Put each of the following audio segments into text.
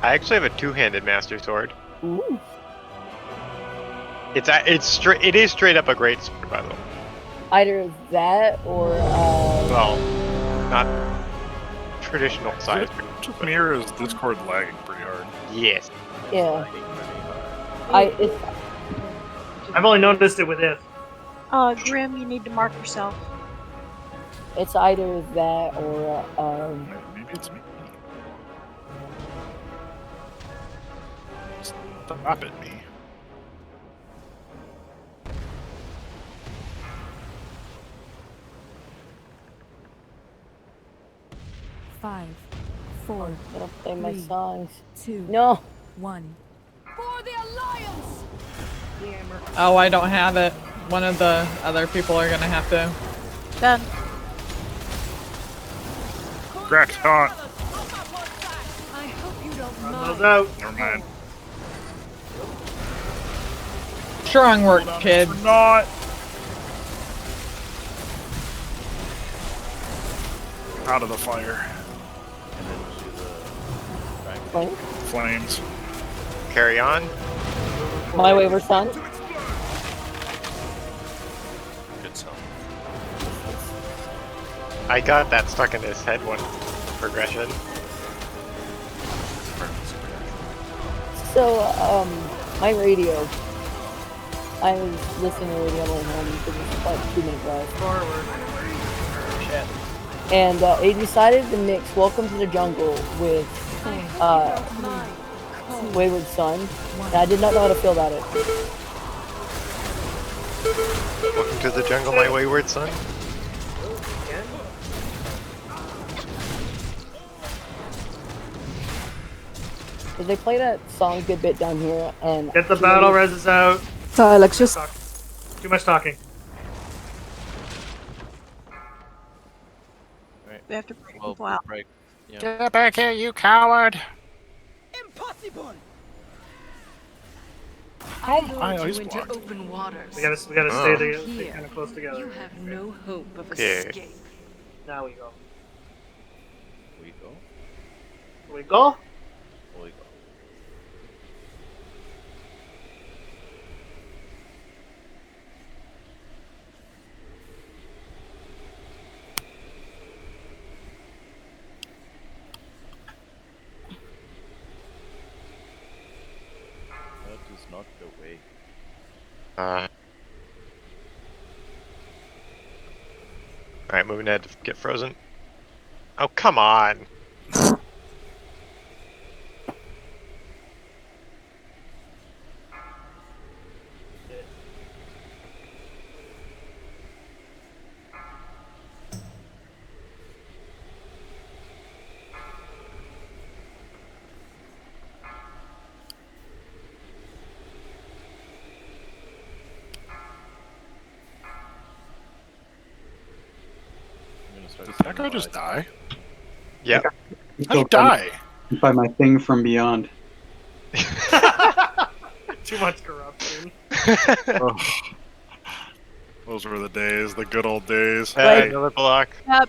I actually have a two-handed Master Sword. Ooh. It is straight up a great sword, by the way. Either that or Well, not traditional size. Just mirror is Discord lagging pretty hard. Yes. yeah. I've only noticed it with it. Grim, you need to mark yourself. It's either that or Maybe it's me. Stop it, me. Five, four, I don't play my three, songs. 2, No. 1. For the Alliance! Oh, I don't have it. One of the other people are gonna have to. Done. Cracked hot. I hope you don't Run mind. those out. Never mind. Strong work, Hold on, kid. for not. Out of the fire. Like, Flames. Carry on. My Wayward Son. Good song. I got that stuck in his head one progression. So, my radio. I was listening to the radio on my way home because it's like a 2-minute drive. Forward. And it decided to mix Welcome to the Jungle with Wayward Son. And I did not know how to feel about it. Welcome to the jungle, my wayward son. Because they play that song a good bit down here, and Get the battle reses out. Sorry, Alexis. Too much talking. We have to break Well, people out. break. Yeah. Get back here, you coward! Impossible! I lured always you into blocked. open waters. We gotta stay Oh. together, Here, kind of close together. you have no hope of Okay. escape. Now we go. We go. We go. We go. That is not the way. Alright, moving ahead to get frozen. Oh, come on! I'm gonna start Did seeing that guy just lights. die? Yep. How'd he die? By my thing from beyond. Too much corruption. Ugh. Those were the days, the good old days. Another block. Yep.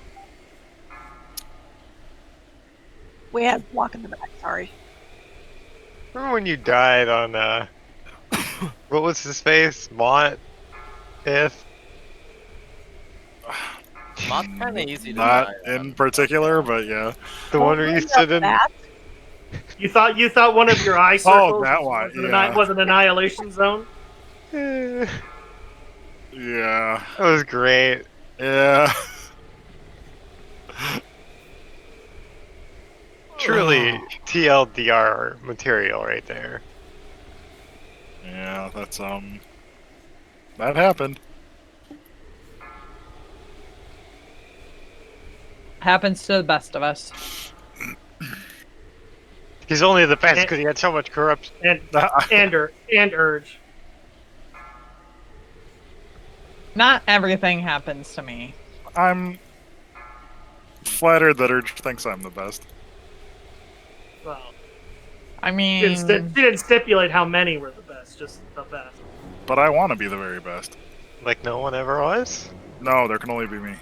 We have block in the back, sorry. Remember when you died on, what was his face? Mont? If? Not kind of easy to Not die, in particular, but yeah. The one where you stood in... That? You thought one of your eye circles that one, yeah. was an annihilation zone? That Yeah. was great. Yeah. Truly TLDR material right there. Yeah, that's, that happened. Happens to the best of us. He's only the best because he had so much corruption. And urge. Not everything happens to me. I'm flattered that Urge thinks I'm the best. Well, I she mean, didn't stipulate how many were the best, just the best. But I want to be the very best. Like no one ever was? No, there can only be me.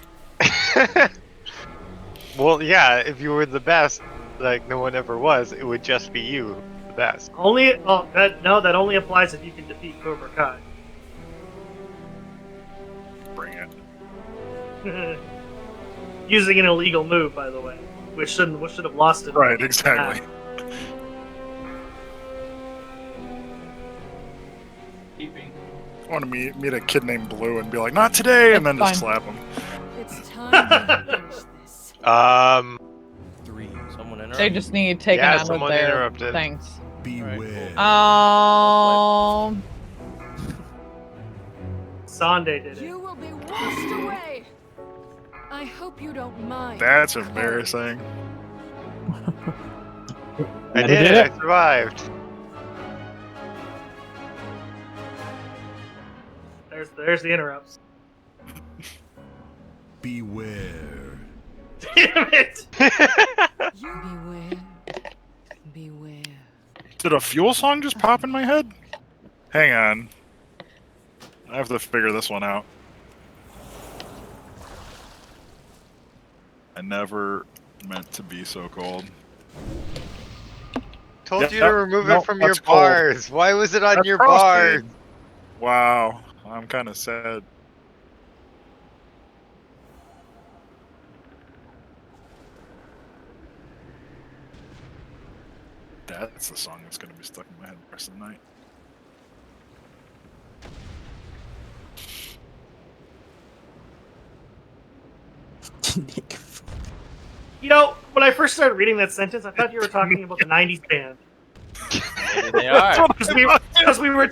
Well, yeah, if you were the best, like no one ever was, it would just be you, the best. Only that only applies if you can defeat Cobra Kai. Bring it. Using an illegal move, by the way, which should have lost it. Right, exactly. I want to meet a kid named Blue and be like, not today, and then That's just fine. slap him. It's time to finish this. Someone interrupt? They just need taken Yeah, out of someone their interrupted. things. Beware. Sande did it. You will be washed away. I hope you don't mind. That's embarrassing. I did it, I survived. There's the interrupts. Beware. Damn it! Beware. Beware. Did a Fuel song just pop in my head? Hang on. I have to figure this one out. I never meant to be so cold. Told Yep, you to remove nope, it from your that's cold. bars. Why was it on That's your frosted. bars? Wow, I'm kind of sad. That's the song that's going to be stuck in my head the rest of the night. You know, when I first started reading that sentence, I thought you were talking about the '90s band. Maybe they are. Because we were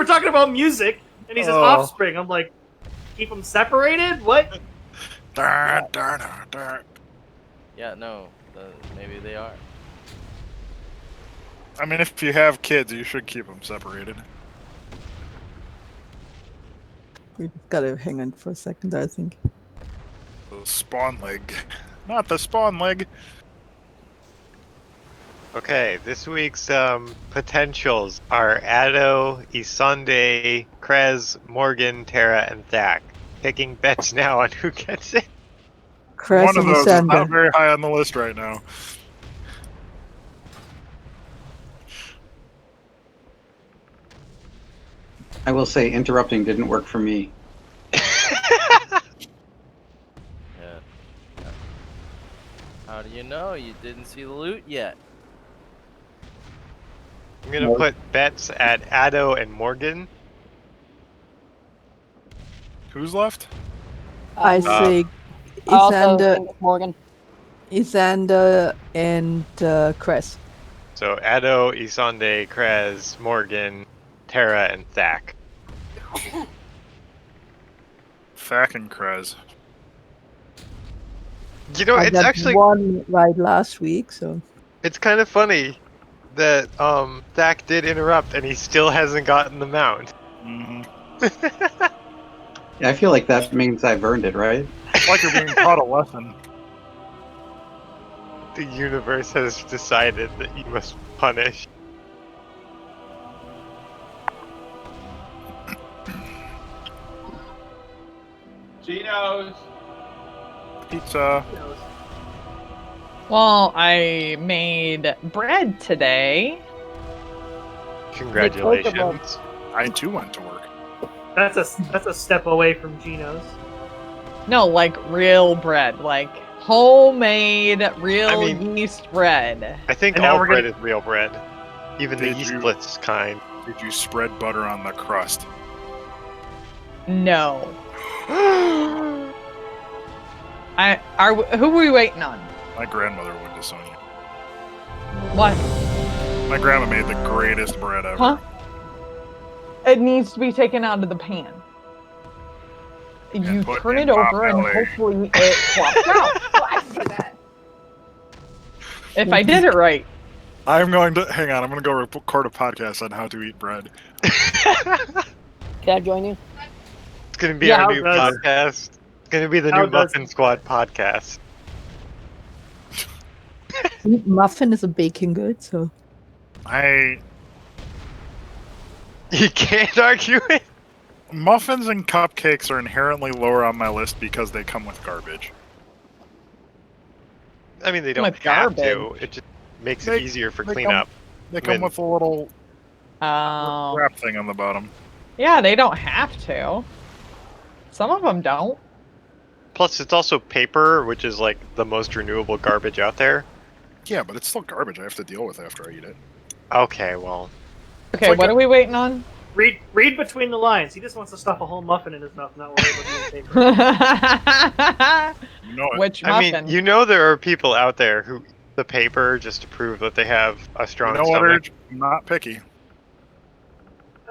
talking about music, and he says Oh. Offspring. I'm like, keep them separated? What? Darn, darn, darn. Yeah, no. Maybe they are. I mean, if you have kids, you should keep them separated. We just gotta hang on for a second, I think. The spawn leg. Not the spawn leg. Okay, this week's potentials are Addo, Isande, Krez, Morgan, Tara, and Thak. Taking bets now on who gets it. Cress One of and those is not Sander. very high on the list right now. I will say interrupting didn't work for me. Yeah. How do you know? You didn't see the loot yet. I'm gonna put bets at Addo and Morgan. Who's left? I I say also Isander, think it's Morgan. Isander and Cress. So Addo, Isande, Krez, Morgan, Tara, and Thak. Thak and Krez. You know, I it's got actually one right last week, so it's kind of funny that Thak did interrupt and he still hasn't gotten the mount. Mm-hmm. Yeah, I feel like that means I've earned it, right? It's like you're being taught a lesson. The universe has decided that you must punish. Geno's. Pizza. Well, I made bread today. Congratulations. I too went to work. That's a step away from Geno's. No, like real bread, like homemade real I mean- yeast bread. I think And now all we're bread gonna- is real bread. Even the Did yeast you- splits kind. Did you spread butter on the crust? No. Who are we waiting on? My grandmother would disown you. What? My grandma made the greatest bread ever. Huh? It needs to be taken out of the pan. You put turn in it over and pot belly. hopefully it flops out. Well, I do that. If I did it right. I'm going to hang on. I'm going to go record a podcast on how to eat bread. Can I join you? It's gonna be Yeah, our new how does- podcast. It's gonna be the how new does- Muffin Squad podcast. Muffin is a baking good, so You can't argue it. Muffins and cupcakes are inherently lower on my list because they come with garbage. I mean, they don't With have to. garbage. It just makes They- it easier for they cleanup. They come When- with a little Oh. wrap thing on the bottom. Yeah, they don't have to. Some of them don't. Plus, it's also paper, which is like the most renewable garbage out there. Yeah, but it's still garbage I have to deal with after I eat it. Okay, well, Okay, like what a- are we waiting on? Read between the lines. He just wants to stuff a whole muffin in his mouth, not worry about eating paper. You know it. Which I mean, muffin? you know, there are people out there who eat the paper just to prove that they have a You strong know what, stomach. Urge? I'm not picky.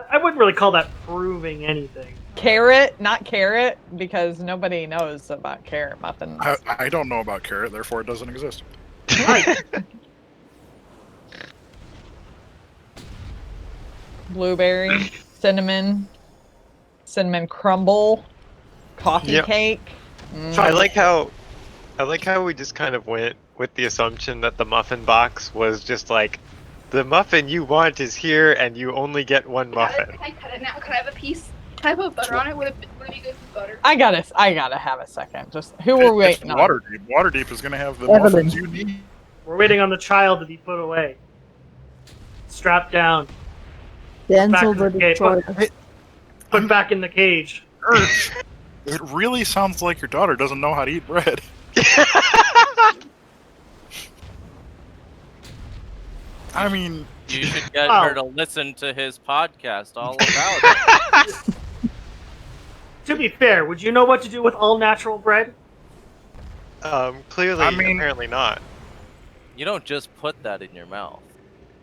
I wouldn't really call that proving anything. Carrot, not carrot, because nobody knows about carrot muffins. I don't know about carrot, therefore it doesn't exist. Blueberry, cinnamon crumble, coffee Yep. cake. I like how we just kind of went with the assumption that the muffin box was just like, the muffin you want is here, and you only get one muffin. Can I cut it now? Can I have a piece? Can I put butter on it? Would it be good with butter? I gotta have a second. Just who are we It's waiting on? Waterdeep. Waterdeep is going to have the Evelyn. muffins you need. We're waiting on the child to be put away. Strapped down. Denzel Back the in the cage. Destroyer. Put back in the cage. Urge. It really sounds like your daughter doesn't know how to eat bread. I mean, You should get Oh. her to listen to his podcast all about it. To be fair, would you know what to do with all natural bread? Clearly, I mean- apparently not. You don't just put that in your mouth.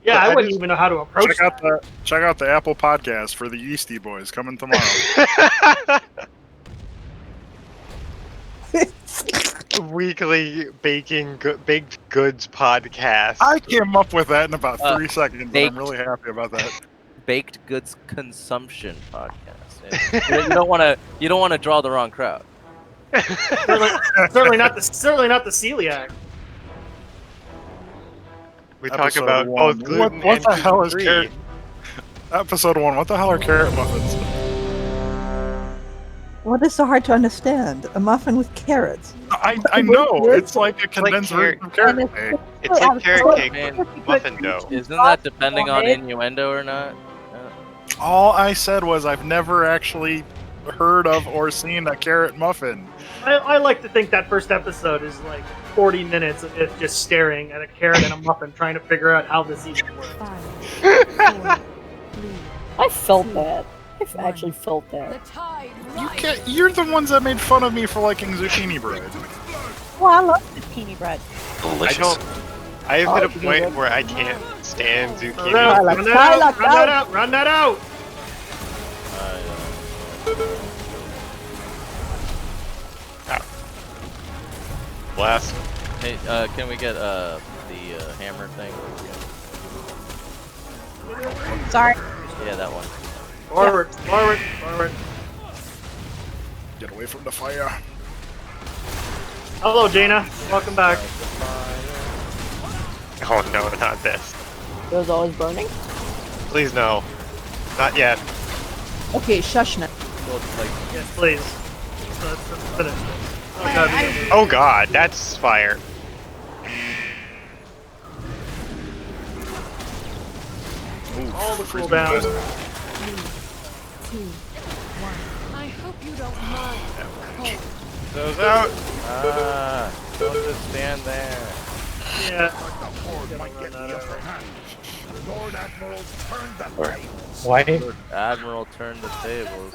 Yeah, But I I wouldn't just- even know how to approach that. check out the Apple Podcast for the Yeasty Boys coming tomorrow. Weekly baked goods podcast. I came up with that in about 3 Uh, seconds, and I'm baked- really happy about that. Baked goods consumption podcast. You don't want to. You don't want to draw the wrong crowd. Certainly not the celiac. We talk Episode about one. both gluten What and the hell is gluten-free. carrot? Episode 1. What the hell are carrot muffins? What is so hard to understand? A muffin with carrots. I know. It's like a condensed carrot- version of carrot And cake. It's like carrot cake Man, with muffin dough. Isn't that depending on innuendo or not? All I said was I've never actually heard of or seen a carrot muffin. I like to think that first episode is like 40 minutes of it just staring at a carrot and a muffin, trying to figure out how this even works. I felt that. I've actually felt that. You're the ones that made fun of me for liking zucchini bread. Well, I love zucchini bread. I have hit a point where I can't stand zucchini. Run that out! Run that out! Blast. Hey, can we get the hammer thing? Sorry. Yeah, that one. Forward! Get away from the fire. Hello, Jaina. Welcome back. Oh no, not this. Those always burning? Please no. Not yet. Okay, shush now. Yes, please. Let's finish this. Oh god. Oh god, that's fire. All the cooldowns. I hope you don't mind. Those out. Don't just stand there. Yeah. Why? Admiral turned the tables.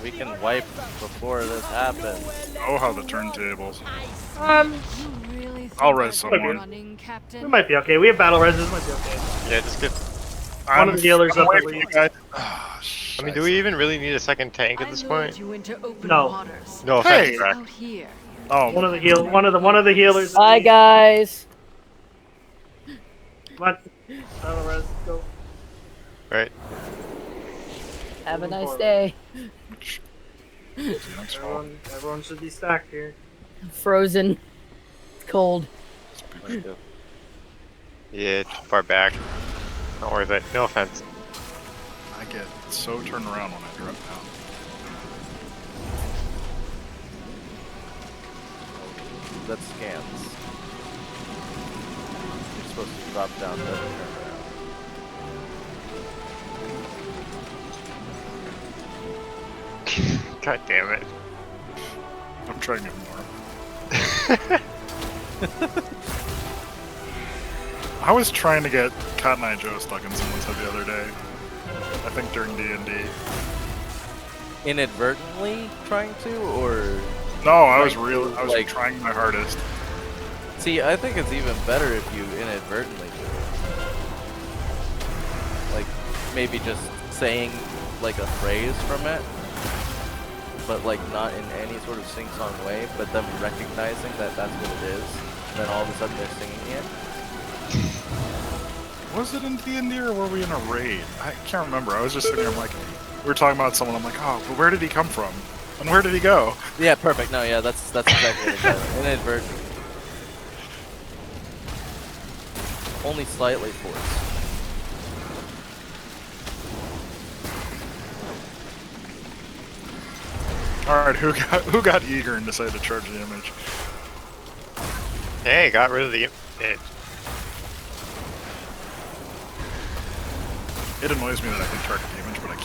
We can wipe before this happens. Oh, how the turntables. You really think I'll res I'd be someone. running, Captain? We might be okay. We have battle res. This might be okay. Yeah, just get. One of the healers I'm up at waiting for least. you guys. I mean, do we even really need a second tank at this I lured point? you into open No. waters. No offense, Hey. Drac. Out here. Oh, One of the healers. Bye, guys. What? Battle res. Go. Right. Have a nice day. Everyone should be stacked here. Frozen. It's cold. Yeah, too far back. Not worth it. No offense. I get so turned around when I drop down. That scans. supposed to drop down, doesn't turn around. God damn it. I'm trying to get more. I was trying to get Cotton Eye Joe stuck in someone's head the other day. I think during D&D. Inadvertently trying to, or No, I was like trying my hardest. See, I think it's even better if you inadvertently do it. Like, maybe just saying, like, a phrase from it, but, like, not in any sort of sing-song way, but them recognizing that that's what it is, and then all of a sudden they're singing it. Was it in D&D or were we in a raid? I can't remember. I was just sitting there, I'm like, we were talking about someone, I'm like, oh, but where did he come from? And where did he go? Yeah, perfect. No, yeah, that's exactly what it is. Inadvertent. Only slightly forced. Alright, who got eager and decided to charge the image? Hey, got rid of the image. It annoys me that I can target the image, but I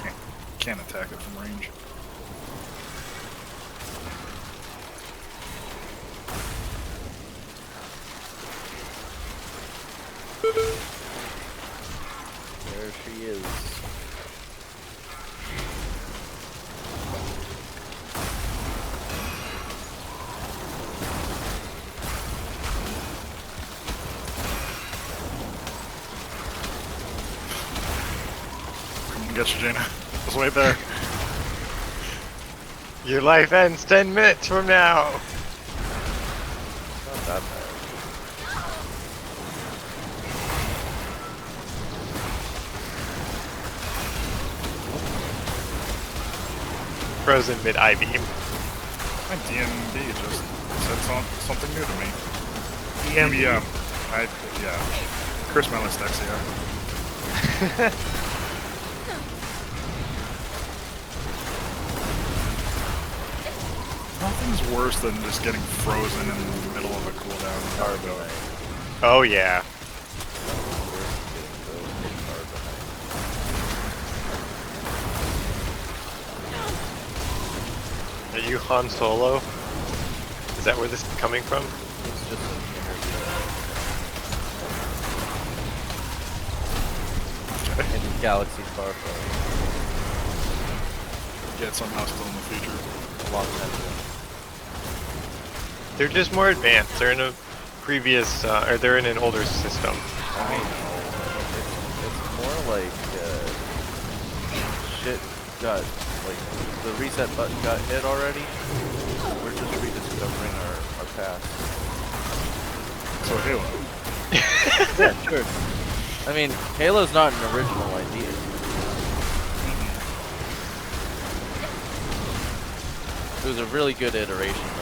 can't attack it from range. There she is. Get you, Jaina. Just wait there. Your life ends 10 minutes from now. Not that bad. Frozen mid I-beam. My D&D just said something new to me. DMD. Yeah. Chris Mellis dyslexia. Nothing's worse than just getting frozen in the middle of a cooldown. Oh yeah. Are you Han Solo? Is that where this is coming from? It's just an interview. In the galaxy far from Yet somehow still in the future. a long time ago. They're just more advanced. They're in a previous, or they're in an older system. I mean, it's more like shit got, like, the reset button got hit already. We're just rediscovering our past. So Halo. Yeah, sure. I mean, Halo's not an original idea. It was a really good iteration, though.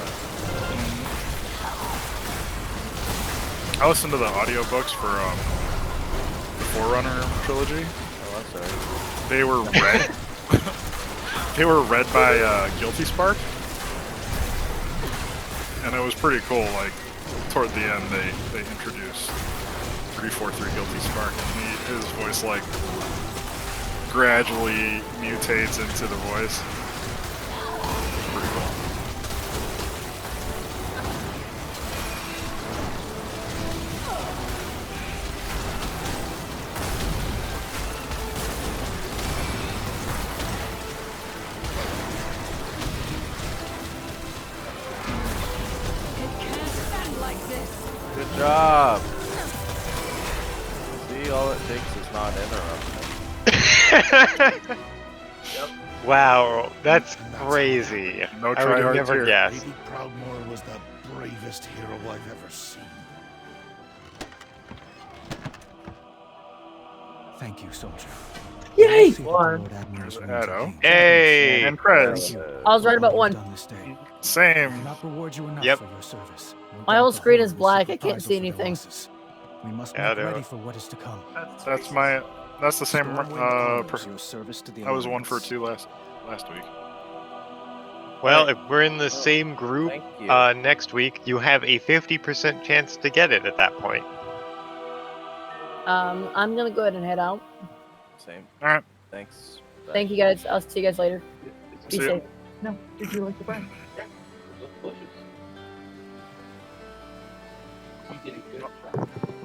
I listened to the audiobooks for the Forerunner trilogy. Oh, I'm sorry. They were read. They were read by Guilty Spark, and it was pretty cool. Like toward the end, they introduced 343 Guilty Spark, and his voice like gradually mutates into the voice. Pretty cool. Good job. See, all it takes is not interruption. Wow, that's crazy. No I would have tryhards never here. guessed. Maybe Proudmoore was the bravest hero I've ever seen. Thank you, soldier. Yay! There's Addo. Hey! And Krez. I was right about one. Same. Not reward you enough Yep. for your service. No My doubt whole the screen Horde is will black. seek I can't see reprisal for their anything. losses. We must Yeah, make ready they're- for what is to come. That's the same. Your service to the I was 1 for Alliance. 2 last week. Well, if we're in the same group Thank you. next week, you have a 50% chance to get it at that point. I'm gonna go ahead and head out. Same. All right. Thanks. Thank you guys. I'll see you guys later. Be See ya. safe. No, did you like the bread?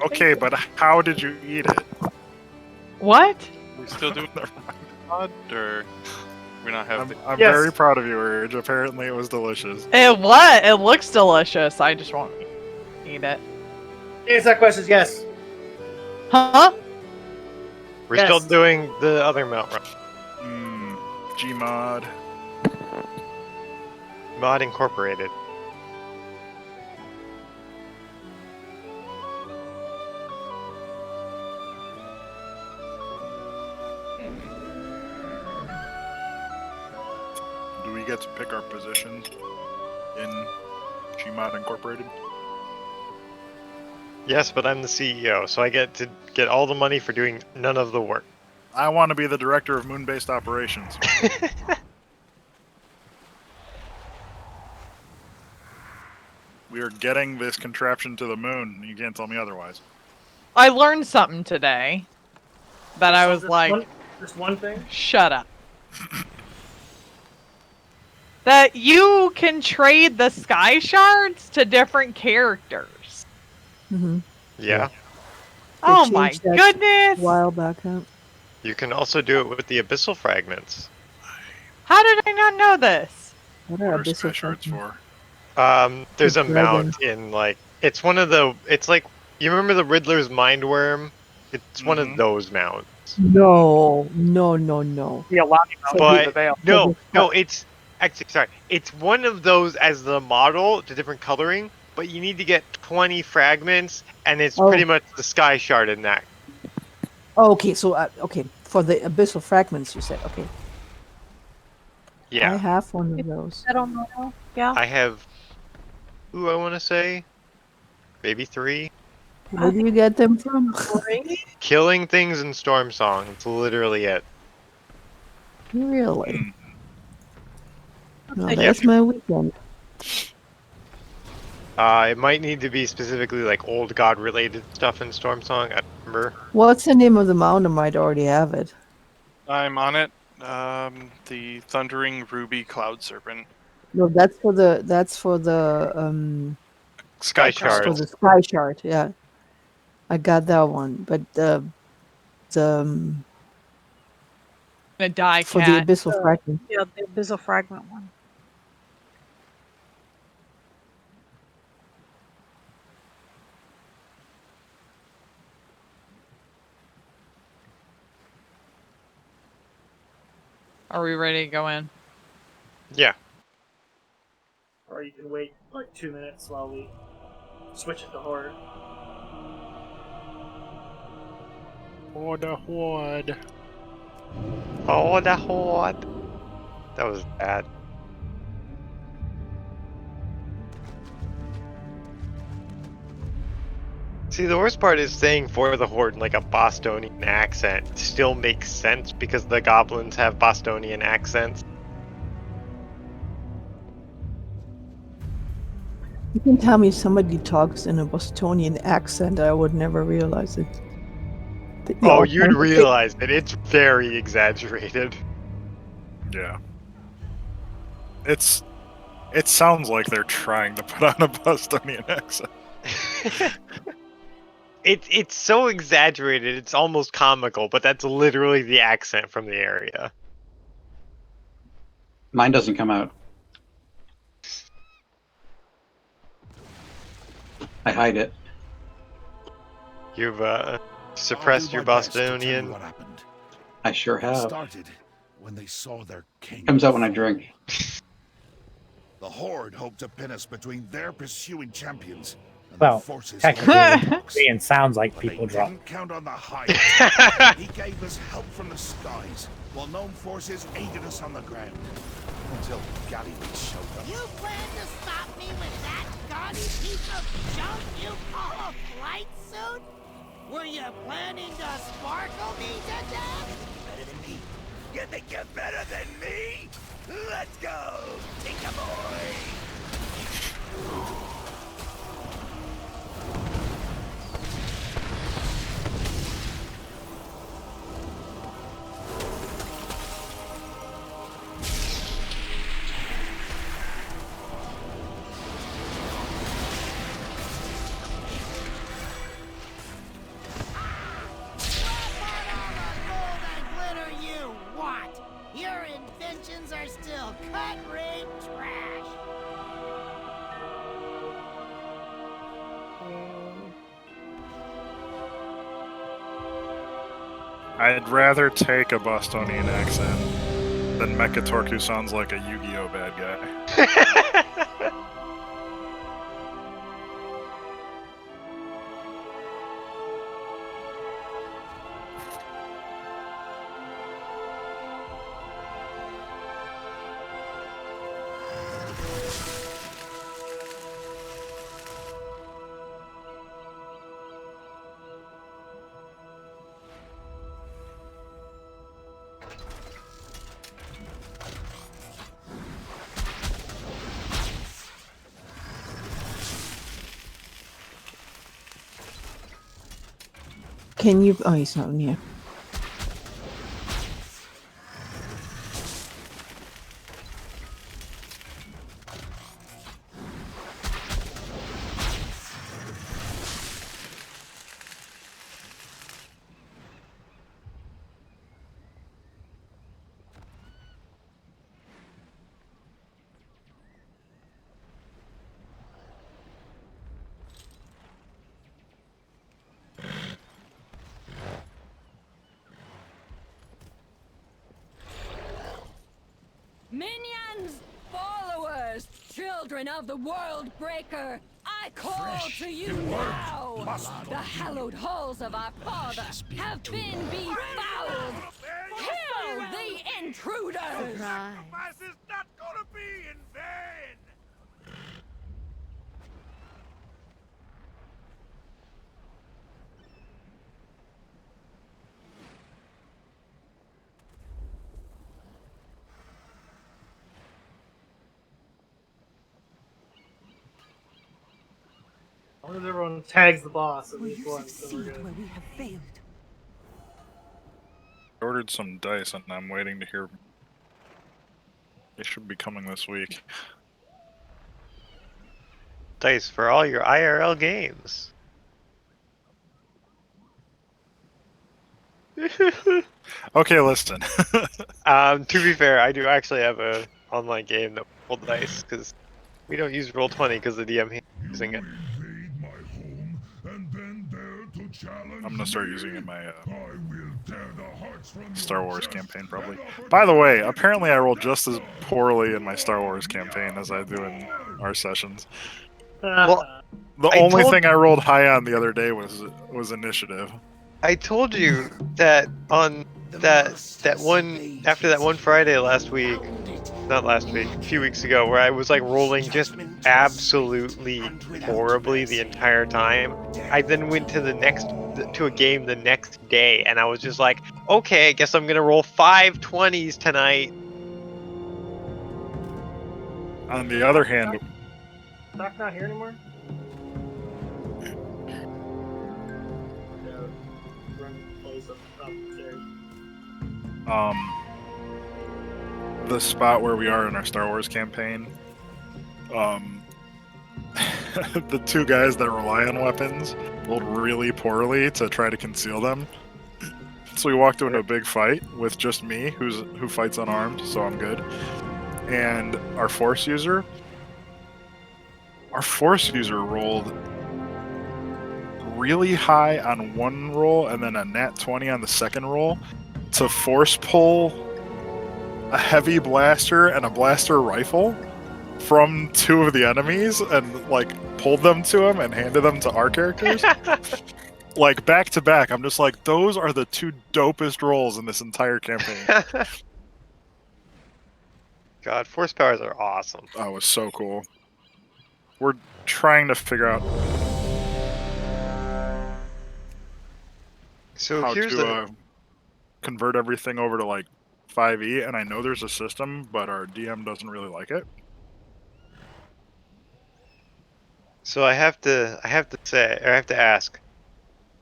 Okay, but how did you eat it? What? We still doing the pod, or we not have? I'm Yes. very proud of you, Urge. Apparently, it was delicious. It what? It looks delicious. I just won't eat it. Answer that question is yes. Huh? We're Yes. still doing the other mount run. Gmod. Mod Incorporated. Do we get to pick our position in Gmod Incorporated? Yes, but I'm the CEO, so I get to get all the money for doing none of the work. I want to be the director of moon-based operations. We are getting this contraption to the moon. You can't tell me otherwise. I learned something today that I was like, Just one thing. shut up. That you can trade the sky shards to different characters. Mm-hmm. Yeah. Oh my goodness! A while back, huh? You can also do it with the abyssal fragments. How did I not know this? What What are are sky abyssal shards fragments? for? There's a Dragon. mount in like it's one of the it's like you remember the Riddler's mind worm? It's one of those mounts. No. Yeah, Lobby But no, it's actually sorry. It's one of those as the model, the different coloring, but you need to get 20 fragments, and it's pretty much the sky shard in that. Oh, okay, so okay, for the abyssal fragments, you said okay. Yeah. I have one of those. I don't know. Yeah. I have. Ooh, I want to say, maybe 3. Where do you get them from? Killing things in Storm Song. It's literally it. Really? No, Yeah. that's my weekend. It might need to be specifically like old god related stuff in Storm Song. I don't remember. What's the name of the mount? I might already have it. I'm on it. The Thundering Ruby Cloud Serpent. No, that's for the Sky for Shard. the sky shard. Yeah, I got that one, but the The die for cat. the abyssal fragment. Yeah, the abyssal fragment one. Are we ready to go in? Yeah. Or you can wait like 2 minutes while we switch it to horde. For the horde. Oh, the horde. That was bad. See, the worst part is saying for the horde in like a Bostonian accent still makes sense because the goblins have Bostonian accents. You can tell me somebody talks in a Bostonian accent, I would never realize it. Oh, you'd realize it. It's very exaggerated. Yeah. It sounds like they're trying to put on a Bostonian accent. It's so exaggerated, it's almost comical, but that's literally the accent from the area. Mine doesn't come out. I hide it. You've suppressed your Bostonian. What happened? I sure It have. started when they saw their king. Comes out when I drink. The Horde hoped to pin us between their pursuing champions and Well, the forces technically, it sounds like but people they drop. didn't count on the high. He gave us help from the skies, while known forces aided us on the ground. Until Gallyway showed up. You plan to stop me with that gaudy piece of junk you call a flight suit? Were you planning to sparkle me to death? Better than me. You think you're better than me? Let's go, Tinker Boy! I'd rather take a Bostonian accent than Mechatork who sounds like a Yu-Gi-Oh bad guy. Can you? Oh, he's not in here. Minions, followers, children of the World Breaker, I call to you now! The hallowed halls of our father have been befouled! Kill the intruders! Sacrifice is not gonna be in vain! As long as everyone tags the boss at least once, then we're good. We have failed. I ordered some dice and I'm waiting to hear. They should be coming this week. Dice for all your IRL games. Okay, listen. To be fair, I do actually have a online game that will dice because we don't use Roll20 because the DM hates using it. I'm gonna start using it in my Star Wars campaign probably. By the way, apparently I rolled just as poorly in my Star Wars campaign as I do in our sessions. Well, The only thing I rolled high on the other day was initiative. I told you that on that one after that one Friday last week, not last week, a few weeks ago, where I was like rolling just absolutely horribly the entire time. I then went to a game the next day, and I was just like, okay, I guess I'm gonna roll 5 20s tonight. On the other hand, Doc not here anymore? the spot where we are in our Star Wars campaign, the two guys that rely on weapons rolled really poorly to try to conceal them. So we walked into a big fight with just me, who fights unarmed, so I'm good. And our Force user rolled really high on one roll and then a nat 20 on the second roll to force pull a heavy blaster and a blaster rifle from two of the enemies and like pulled them to him and handed them to our characters. Like back to back. I'm just like, those are the two dopest rolls in this entire campaign. God, force powers are awesome. Oh, it was so cool. We're trying to figure out how to convert everything over to like 5e, and I know there's a system, but our DM doesn't really like it. So I have to ask,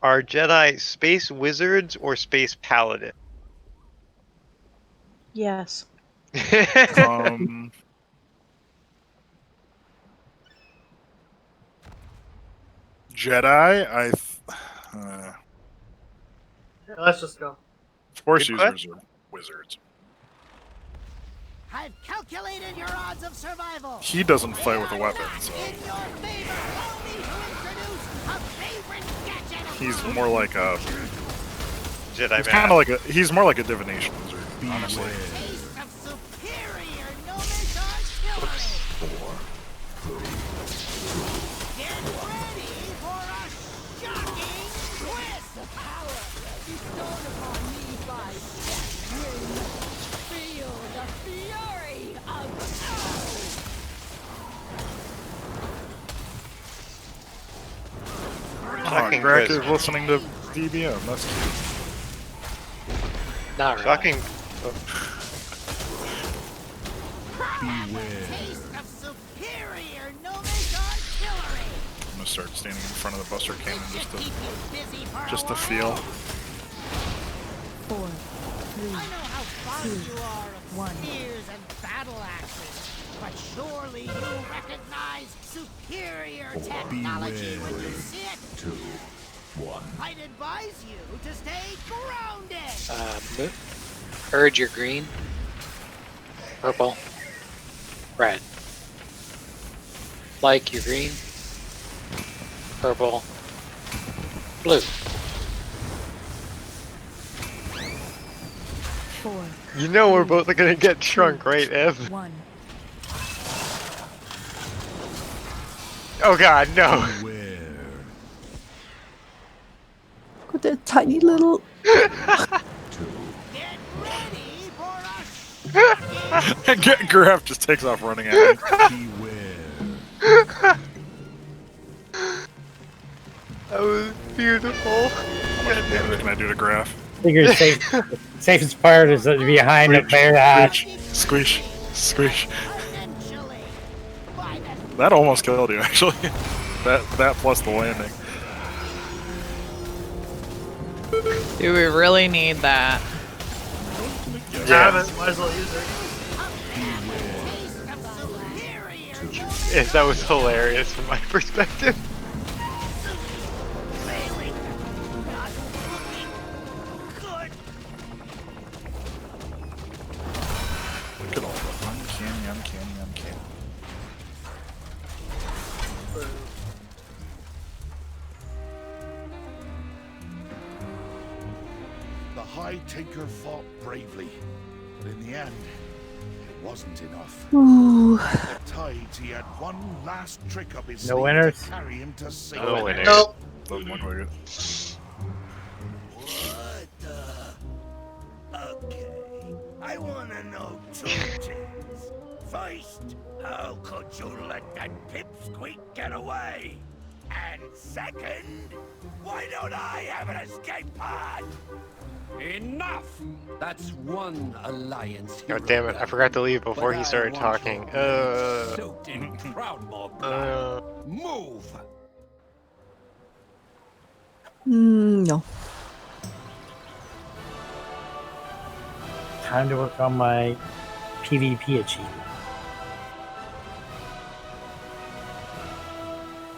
are Jedi space wizards or space paladin? Yes. Jedi, Yeah, let's just go. Force users are wizards. I've calculated your odds of survival. He doesn't fight with a weapon, so In your favor, allow me to introduce a favorite gadget. he's more like a Jedi He's math. kind of like he's more like a divination wizard, honestly. Taste of superior gnomish artillery. Get ready for a shocking twist. The power bestowed upon me by Deathwing. Feel the fury of Shocking Drac twist. is listening to DBM. That's cute. Not really. Shocking. taste of superior gnomish artillery. I'm gonna start standing in front of the Buster Cannon Keep you busy for just a to feel. while. I know how fond you are of spears and battle axes, but surely you recognize superior technology when you see it. 2, 1. I'd advise you to stay grounded. Urge your green. Purple. Red. Like your green. Purple. Blue. 4. You know we're both gonna get shrunk, right, Ev? 1. Oh god, no. Look at that tiny little. Graf just takes off running at me. That was beautiful. What damage can I do to Graf? Figure safest part is behind the bear hatch. Squish. Squish. That almost killed you, actually. That plus the landing. Do we really need that? Yeah, but might as well use it. Yes, that was hilarious from my perspective. Look at all the uncanny. The High Tinker fought bravely, but in the end, it wasn't enough. Ooh. At tides, he had one last trick up his No sleeve winners? to carry him to safety. No winners. Nope. Doesn't look like it. What the? Okay, I wanna know two things. First, how could you let that pipsqueak get away? And second, why don't I have an escape pod? Enough! That's one alliance. God damn it, I forgot to leave before he started talking. Soaked in Proudmoore blood. Move! No. Time to work on my PvP achievement.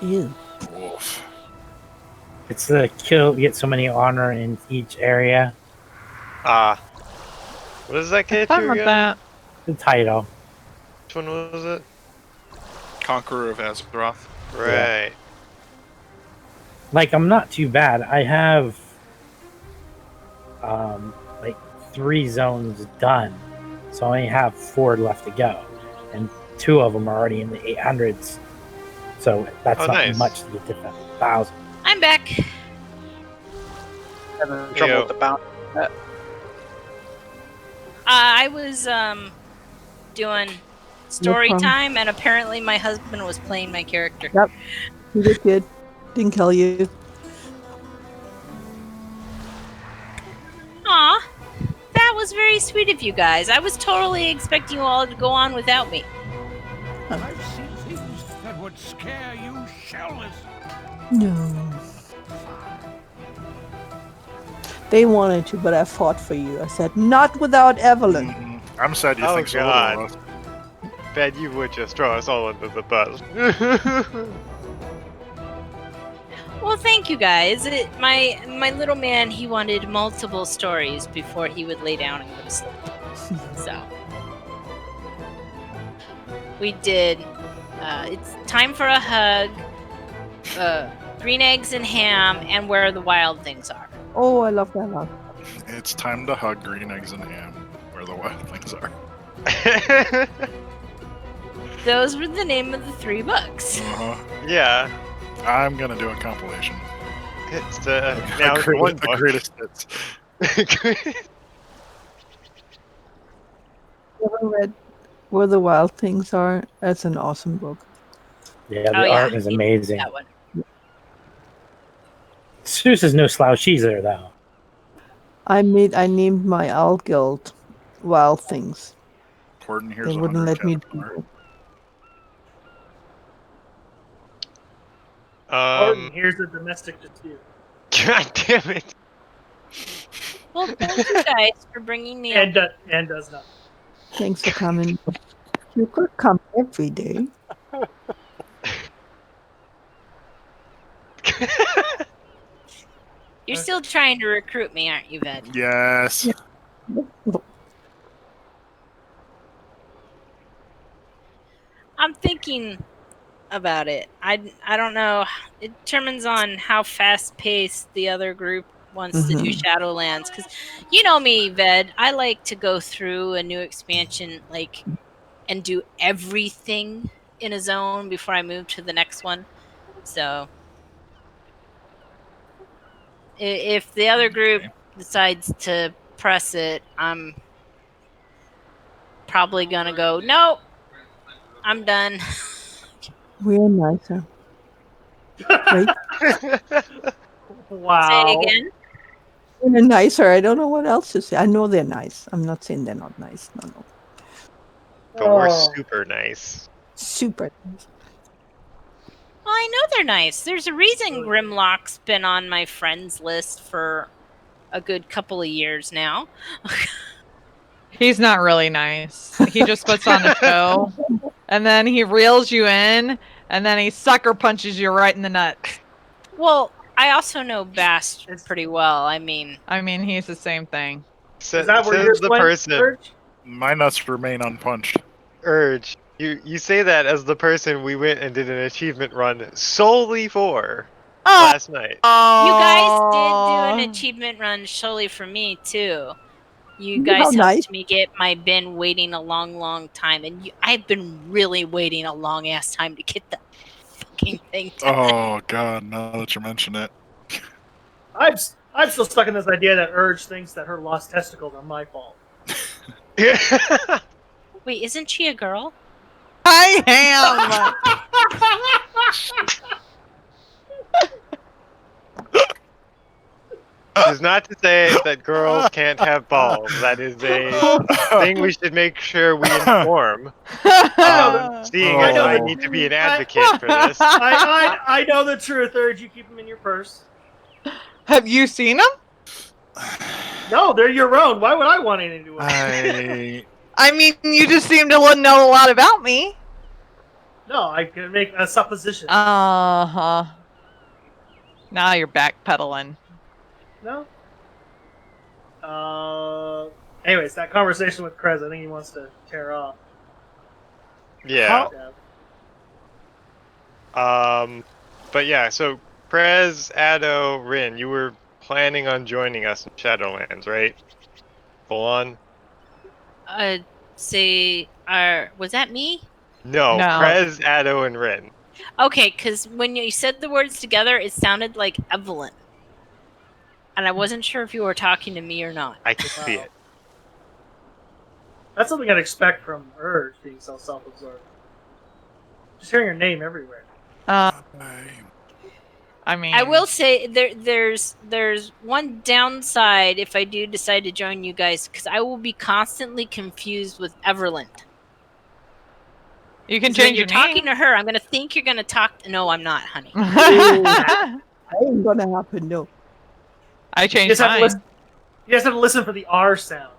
Ew. Wolf. It's the get so many honor in each area. What does that get Fun you with again? that. The title. Which one was it? Conqueror of Azeroth. Right. Like, I'm not too bad. I have like 3 zones done, so I only have 4 left to go, and 2 of them are already in the 800s. So that's not nice. much to get to 1,000. I'm back. Having trouble with the bounty. I was doing story problem. time, and apparently my husband was playing my character. Yep. You did good. Didn't kill you. Aw, that was very sweet of you guys. I was totally expecting you all to go on without me. I've seen things that would scare you shitless. No. They wanted to, but I fought for you. I said, not without Evelyn. I'm sad you Oh think so little of god. us. Bet you would just throw us all under the bus. Well, thank you guys. My little man, he wanted multiple stories before he would lay down and go to sleep. So we did. It's time for a hug. Green eggs and ham, and where the wild things are. Oh, I love that lot. It's time to hug green eggs and ham, where the wild things are. Those were the name of the 3 books. Yeah. I'm gonna do a compilation. It's now it's one the book. greatest hits. Ever read Where the Wild Things Are? That's an awesome book. Yeah, the art is amazing. That one. Seuss is no slouch either, though. I named my owl guild Wild Things. Gordon, here's They wouldn't 100 let me do Caterpillar. it. Gordon, here's the domestic dispute. God damn it. Well, thank you guys for bringing me And up. does not. Thanks for coming. You could come every day. You're still trying to recruit me, aren't you, Ved? Yes. I'm thinking about it. I don't know. It determines on how fast paced the other group wants to do Shadowlands. Because you know me, Ved. I like to go through a new expansion and do everything in a zone before I move to the next one. So if the other group decides to press it, I'm probably gonna go, nope, I'm done. We're nicer. Right? Wow. Say again? We're nicer. I don't know what else to say. I know they're nice. I'm not saying they're not nice. No. But we're super nice. Super nice. Well, I know they're nice. There's a reason Grimlock's been on my friends list for a good couple of years now. He's not really nice. He just puts on a show, and then he reels you in, and then he sucker punches you right in the nuts. Well, I also know Bast pretty well. I mean, he's the same thing. Is that where yours the person? My nuts remain unpunched. Urge. You say that as the person we went and did an achievement run solely for last night. you guys did do an achievement run solely for me too. You guys helped nice. me get my bin waiting a long time, and I've been really waiting a long ass time to get the fucking thing done. Oh god, now that you mention it. I'm still stuck in this idea that Urge thinks that her lost testicles are my fault. Wait, isn't she a girl? I am. Which is not to say that girls can't have balls. That is a thing we should make sure we inform. Seeing as I need to be an advocate for this. I know the truth, Urge. You keep them in your purse. Have you seen them? No, they're your own. Why would I want anything to do with it? I mean, you just seem to know a lot about me. No, I can make a supposition. Now you're backpedaling. No. Anyways, that conversation with Krez, I think he wants to tear off. Yeah. But yeah, so Prez, Addo, Rin, you were planning on joining us in Shadowlands, right? Full on? Was that me? No, Prez, Addo, and Rin. Okay, because when you said the words together, it sounded like Evelyn. And I wasn't sure if you were talking to me or not. I can see it. That's something I'd expect from Urge, being so self-absorbed. Just hearing your name everywhere. I mean, I will say there's one downside if I do decide to join you guys, because I will be constantly confused with Everland. You can When change you're your talking name. to her, I'm gonna think you're gonna talk. No, I'm not, honey. That ain't gonna happen, no. I You changed just have to mine. listen. You just have to listen for the R sound.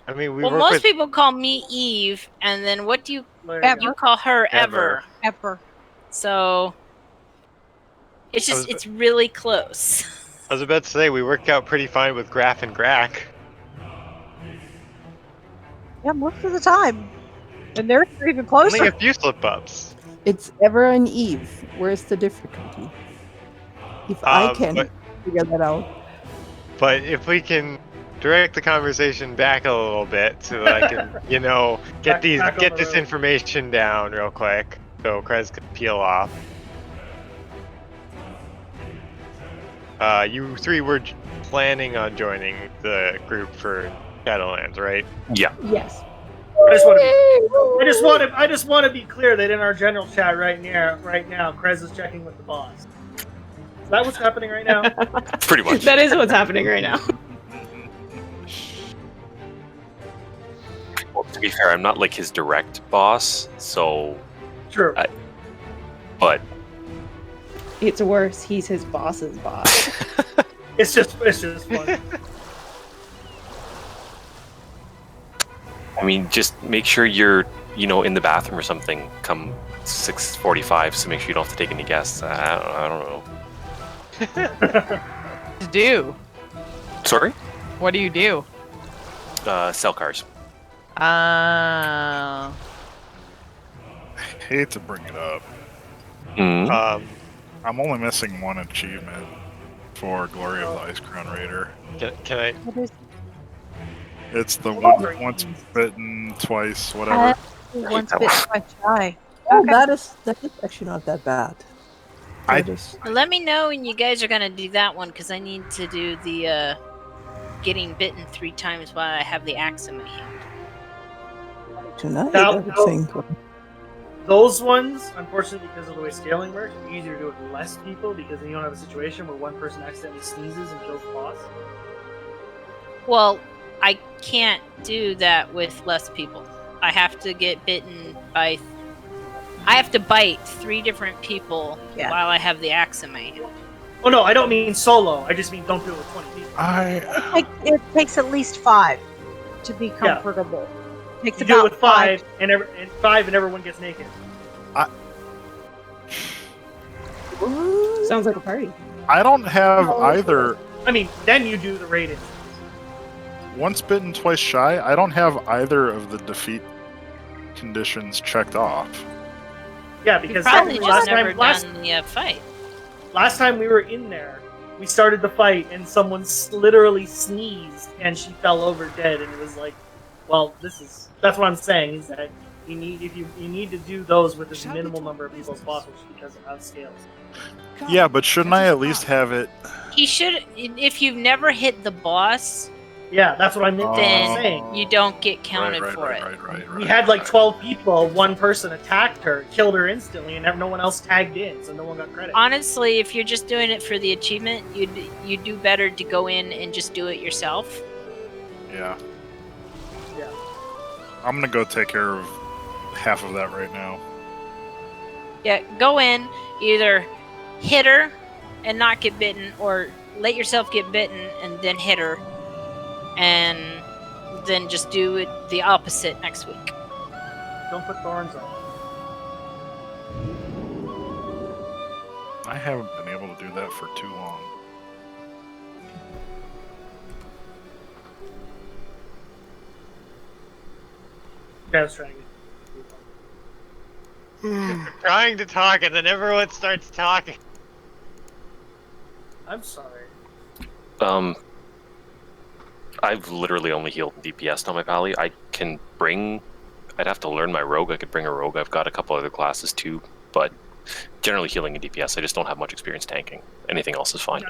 I mean, Well, most people call me Eve, and then what do you call her? Ever. Ever. So it's just it's really close. I was about to say, we worked out pretty fine with Graf and Grack. Yeah, most of the time. And they're even closer. Only a few slip-ups. It's Ever and Eve. Where's the difficulty? If I can figure that out. But if we can direct the conversation back a little bit so that I can, you know, get Back on the this road. information down real quick, so Krez can peel off. You three were planning on joining the group for Shadowlands, right? Yeah. Yes. I just want to be clear that in our general chat right now, Krez is checking with the boss. Is that what's happening right now? Pretty much. That is what's happening right now. Well, to be fair, I'm not like his direct boss, so. True. But. It's worse. He's his boss's boss. It's just fun. I mean, just make sure you're, in the bathroom or something. Come 6:45, so make sure you don't have to take any guests. I don't know. Do? Sorry? What do you do? Sell cars. I hate to bring it up. I'm only missing one achievement for Glory of the Ice Crown Raider. Can I? It's the once bitten, twice, whatever. Once bit, twice shy. Oh, that is actually not that bad. Let me know when you guys are gonna do that one, because I need to do the getting bitten 3 times while I have the axe in my hand. Tonight, I would think. Those ones, unfortunately, because of the way scaling works, it's easier to do it with less people because then you don't have a situation where one person accidentally sneezes and kills the boss. Well, I can't do that with less people. I have to get bitten by. I have to bite 3 different people while I have the axe in my hand. Oh no, I don't mean solo. I just mean don't do it with 20 people. It takes at least 5 to be comfortable. It takes You do it about with 5, and everyone gets naked. Sounds like a party. I don't have either. I mean, then you do the raid. Once bitten, twice shy. I don't have either of the defeat conditions checked off. Yeah, because probably just never done the fight. Last time we were in there, we started the fight, and someone literally sneezed, and she fell over dead. And it was like, well, that's what I'm saying is that you need to do those with as minimal number of people as possible, just because of how it scales. Yeah, but shouldn't I at least have it? He should. If you've never hit the boss. Yeah, that's what I meant. Then you don't get counted for it. We had like 12 people. One person attacked her, killed her instantly, and no one else tagged in, so no one got credit. Honestly, if you're just doing it for the achievement, you do better to go in and just do it yourself. Yeah. Yeah. I'm gonna go take care of half of that right now. Yeah, go in, either hit her and not get bitten, or let yourself get bitten and then hit her. And then just do it the opposite next week. Don't put thorns on. I haven't been able to do that for too long. I was trying Trying to talk and then everyone starts talking. I'm sorry. I've literally only healed DPS on my pally. I'd have to learn my rogue. I could bring a rogue. I've got a couple other classes too, but generally healing in DPS. I just don't have much experience tanking. Anything else is fine.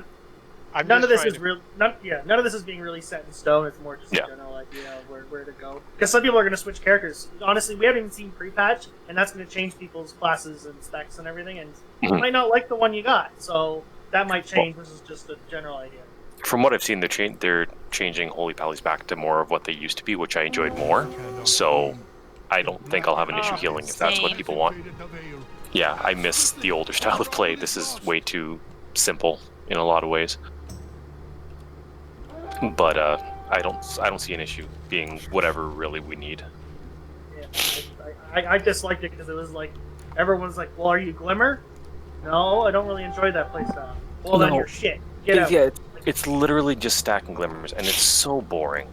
None of this is being really set in stone. It's more just a general idea of where to go. Because some people are going to switch characters. Honestly, we haven't even seen pre-patch, and that's going to change people's classes and specs and everything. And you might not like the one you got, so that might change. This is just a general idea. From what I've seen, they're changing Holy Pallies back to more of what they used to be, which I enjoyed more. So I don't think I'll have an issue healing if that's what people want. Yeah, I miss the older style of play. This is way too simple in a lot of ways. But I don't see an issue being whatever really we need. Yeah, I disliked it because it was like everyone's like, "Well, are you Glimmer?" No, I don't really enjoy that playstyle. Well, then you're shit. Get out. Yeah, it's literally just stacking glimmers, and it's so boring.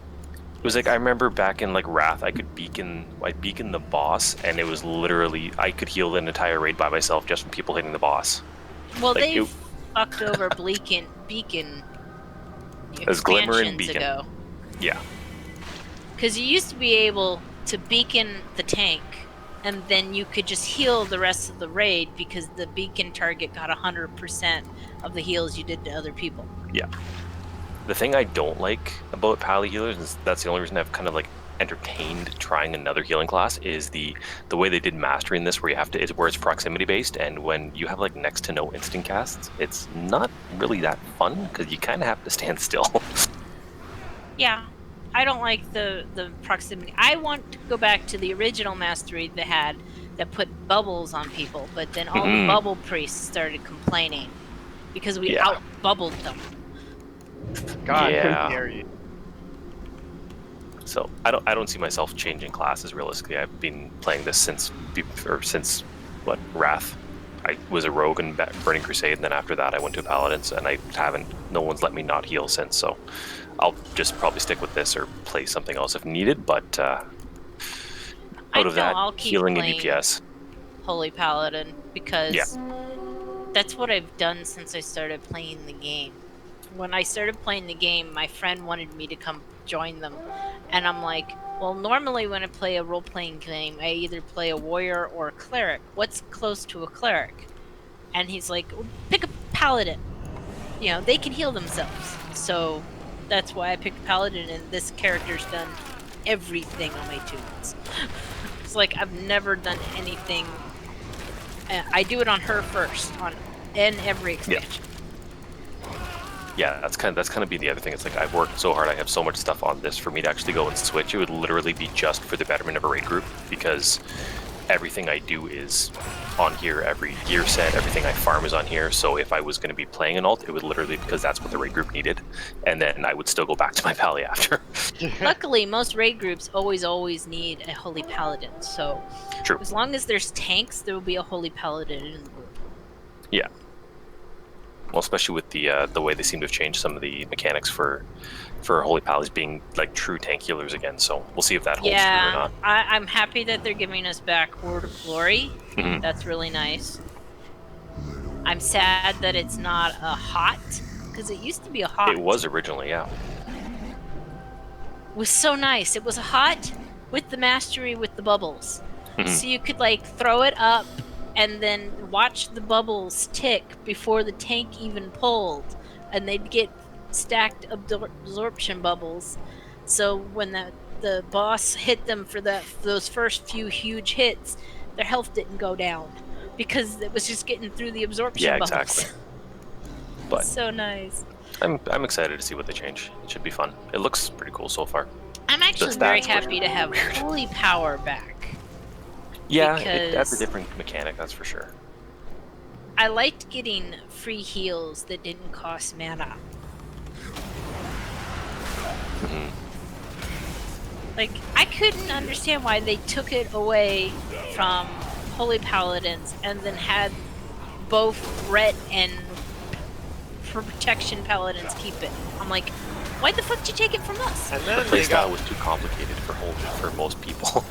It was like I remember back in like Wrath, I beacon the boss, and it was literally I could heal an entire raid by myself just from people hitting the boss. Well, like, fucked over beacon As Glimmer and expansions Beacon. ago. Yeah. Because you used to be able to beacon the tank, and then you could just heal the rest of the raid because the beacon target got 100% of the heals you did to other people. Yeah. The thing I don't like about Pally healers, and that's the only reason I've kind of like entertained trying another healing class, is the way they did mastering this, where you have to, where it's proximity based, and when you have like next to no instant casts, it's not really that fun because you kind of have to stand still. Yeah, I don't like the proximity. I want to go back to the original mastery they had that put bubbles on people, but then all the bubble priests started complaining because we out-bubbled them. God, Yeah. how dare you. So I don't see myself changing classes realistically. I've been playing this since what, Wrath. I was a rogue in Burning Crusade, and then after that I went to Paladins, and no one's let me not heal since, so I'll just probably stick with this or play something else if needed, but out of that, I'll keep healing and playing DPS. Holy Paladin, because that's what I've done since I started playing the game. When I started playing the game, my friend wanted me to come join them, and I'm like, well, normally when I play a role-playing game, I either play a warrior or a cleric. What's close to a cleric? And he's like, well, pick a paladin. You know, they can heal themselves. So that's why I picked paladin, and this character's done everything on my tunes. It's like I've never done anything. I do it on her first, in every expansion. Yeah, that's kind of be the other thing. It's like I've worked so hard. I have so much stuff on this for me to actually go and switch. It would literally be just for the betterment of a raid group, because everything I do is on here. Every gear set, everything I farm is on here. So if I was going to be playing an alt, it would literally, because that's what the raid group needed, and then I would still go back to my pally after. Luckily, most raid groups always need a holy paladin. So as long as there's tanks, there will be a holy paladin in the group. Yeah. Well, especially with the way they seem to have changed some of the mechanics for Holy Pallies being like true tank healers again. So we'll see if that holds true or not. I'm happy that they're giving us back Word of Glory. Mm-hmm. That's really nice. I'm sad that it's not a hot, because it used to be a hot. It was originally, yeah. It was so nice. It was a hot with the mastery with the bubbles. Mm-hmm. So you could like throw it up and then watch the bubbles tick before the tank even pulled, and they'd get stacked absorption bubbles. So when the boss hit them for those first few huge hits, their health didn't go down because it was just getting through the absorption bubbles. Exactly. But it's so nice. I'm excited to see what they change. It should be fun. It looks pretty cool so far. I'm actually very happy to have Holy Power back. Yeah, that's a different mechanic, that's for sure. I liked getting free heals that didn't cost mana. Like, I couldn't understand why they took it away from Holy Paladins and then had both Ret and Protection Paladins keep it. I'm like, why the fuck did you take it from us? And then the playstyle was too complicated for most people.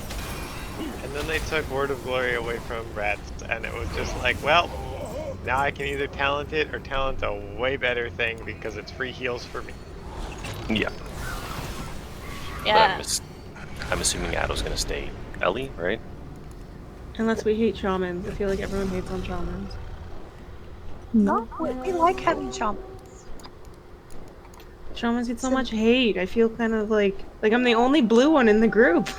And then they took Word of Glory away from Rats, and it was just like, well, now I can either talent it or talent a way better thing because it's free heals for me. Yeah. Yeah. I'm assuming Addo's gonna stay Ellie, right? Unless we hate shamans. I feel like everyone hates on shamans. No, we like having shamans. Shamans get so much hate. I feel kind of like I'm the only blue one in the group.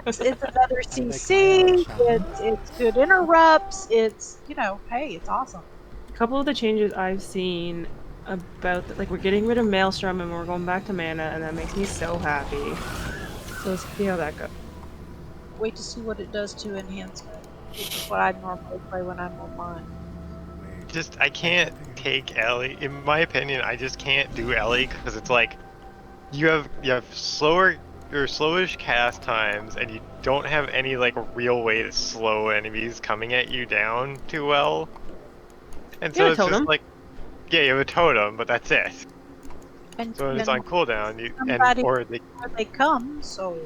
It's a better CC, it's good interrupts, it's, you know, hey, it's awesome. A couple of the changes I've seen about, like, we're getting rid of Maelstrom and we're going back to mana, and that makes me so happy. So let's see how that goes. Wait to see what it does to enhancement, which is what I normally play when I'm on mine. I can't take Ellie. In my opinion, I just can't do Ellie because it's like you have slowish cast times, and you don't have any like real way to slow enemies coming at you down too well. And so it's just like, yeah, you have a totem, but that's it. And so when it's on cooldown, they come. So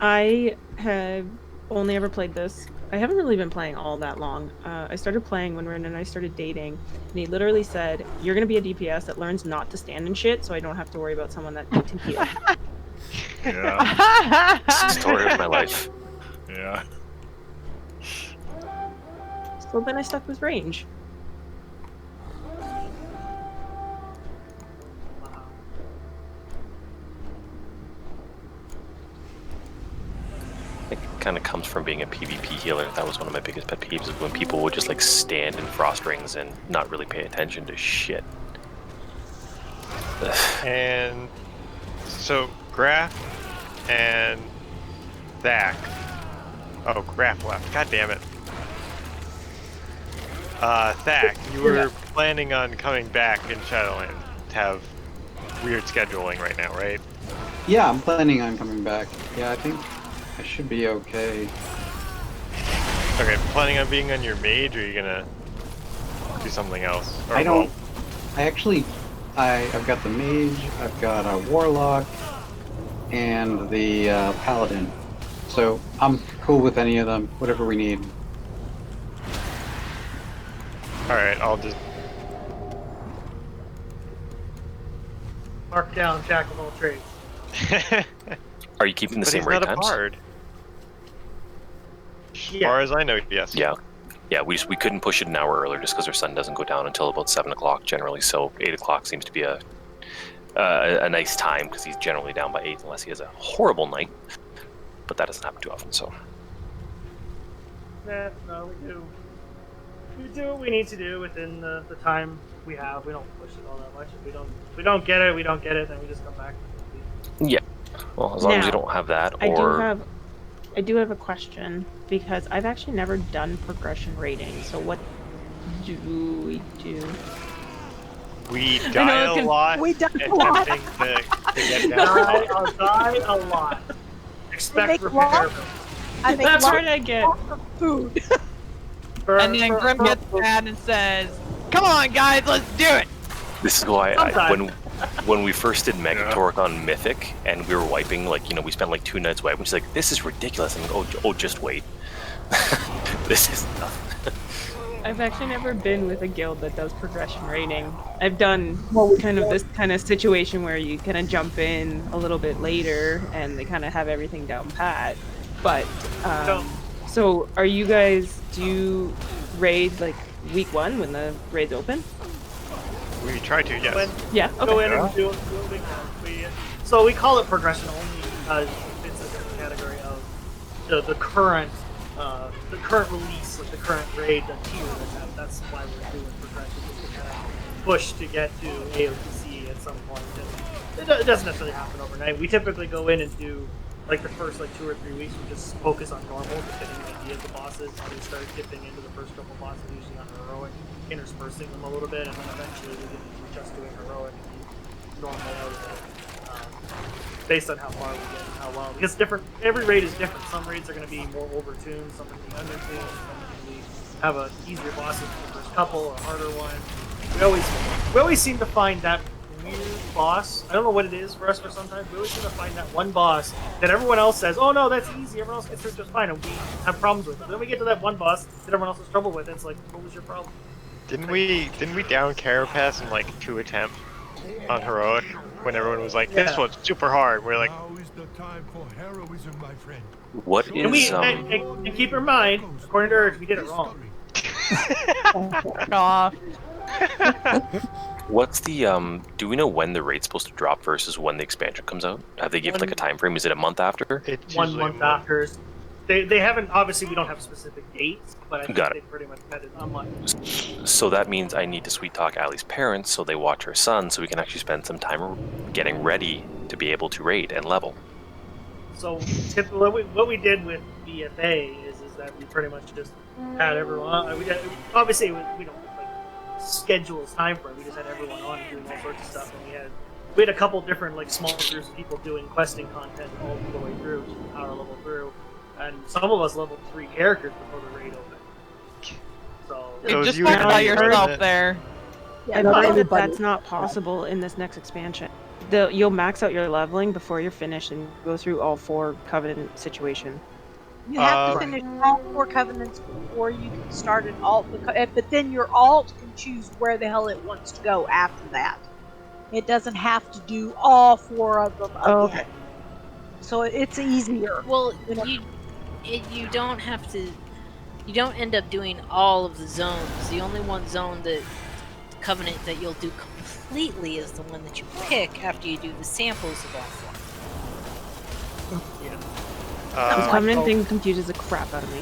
I have only ever played this. I haven't really been playing all that long. I started playing when Ren and I started dating, and he literally said, "You're gonna be a DPS that learns not to stand in shit, so I don't have to worry about someone that can heal." Yeah. Story of my life. Yeah. So then I stuck with range. It kind of comes from being a PvP healer. That was one of my biggest pet peeves, is when people would just like stand in frost rings and not really pay attention to shit. And so Graf and Zach. Oh, Graf left. God damn it. Zach, you were planning on coming back in Shadowlands to have weird scheduling right now, right? Yeah, I'm planning on coming back. Yeah, I think I should be okay. Okay, planning on being on your mage, or are you gonna do something else? Or I don't. I actually. I've got the mage, I've got a warlock, and the paladin. So I'm cool with any of them, whatever we need. Alright, I'll just... Mark down jack of all trades. Are you keeping the But same he's raid not a times? bard. As far as I know, yes. Yeah. Yeah, we couldn't push it an hour earlier just because our sun doesn't go down until about 7 o'clock generally, so 8 o'clock seems to be a nice time because he's generally down by 8 unless he has a horrible night. But that doesn't happen too often, so... Nah, no, we do. We do what we need to do within the time we have. We don't push it all that much. If we don't get it, we don't get it, then we just come back. Yeah. Well, as long as you don't have that, or... I do have a question, because I've actually never done progression rating, so what do we do? We die a lot. We die a lot. To get down. Die a lot. Expect repair. I think That's what what I get. Food. And then Grim gets mad and says, "Come on, guys, let's do it." This is why when we first did Megatorque on Mythic and we were wiping, like, you know, we spent like 2 nights wiping, she's like, "This is ridiculous." And oh, just wait. This is nothing. I've actually never been with a guild that does progression rating. I've done kind of this kind of situation where you kind of jump in a little bit later and they kind of have everything down pat. But so are you guys, do you raid like week 1 when the raid's open? We try to, yes. Yeah, Go okay. in and do what we can. So we call it progression only because it fits into the category of the current release, like the current raid, the tier. That's why we're doing progression, just to kind of push to get to AOTC at some point. And it doesn't necessarily happen overnight. We typically go in and do like the first 2 or 3 weeks. We just focus on normal, just getting an idea of the bosses, and we start dipping into the first couple bosses, usually on heroic, interspersing them a little bit, and then eventually we get just doing heroic and normal out of it, based on how far we get and how well. Because every raid is different. Some raids are going to be more overtuned, some are going to be undertuned, some are going to have a easier bosses for the first couple, or a harder one. We always seem to find that weird boss. I don't know what it is for us. For sometimes we always seem to find that one boss that everyone else says, "Oh no, that's easy. Everyone else gets through just fine," and we have problems with it. Then we get to that one boss that everyone else has trouble with. And it's like, what was your problem? Didn't we down Carapace in like 2 attempts on heroic when everyone was like, "This one's super hard"? We're like, Now is the time for heroism, my friend. What is and keep in mind, according to Urge, we did it wrong. What's the do we know when the raid's supposed to drop versus when the expansion comes out? Have they given like a time frame? Is it a month after? It's 1 month after. They haven't, obviously we don't have specific dates, but I think Got they it. pretty much met it a month. So that means I need to sweet talk Allie's parents so they watch her son so we can actually spend some time getting ready to be able to raid and level. So what we did with BFA is that we pretty much just had everyone. Obviously we don't like schedule time for it. We just had everyone on doing all sorts of stuff, and we had a couple different like small groups of people doing questing content all the way through, just power level through, and some of us leveled 3 characters before the raid opened. So You just talked about yourself there. I've heard that that's not possible in this next expansion. You'll max out your leveling before you're finished and go through all 4 Covenant situation. You have to finish all 4 covenants before you can start an alt, but then your alt can choose where the hell it wants to go after that. It doesn't have to do all 4 of them again. Okay. So it's easier. Well, you don't have to. You don't end up doing all of the zones. The only one zone that covenant that you'll do completely is the one that you pick after you do the samples of all 4. This covenant thing confuses the crap out of me.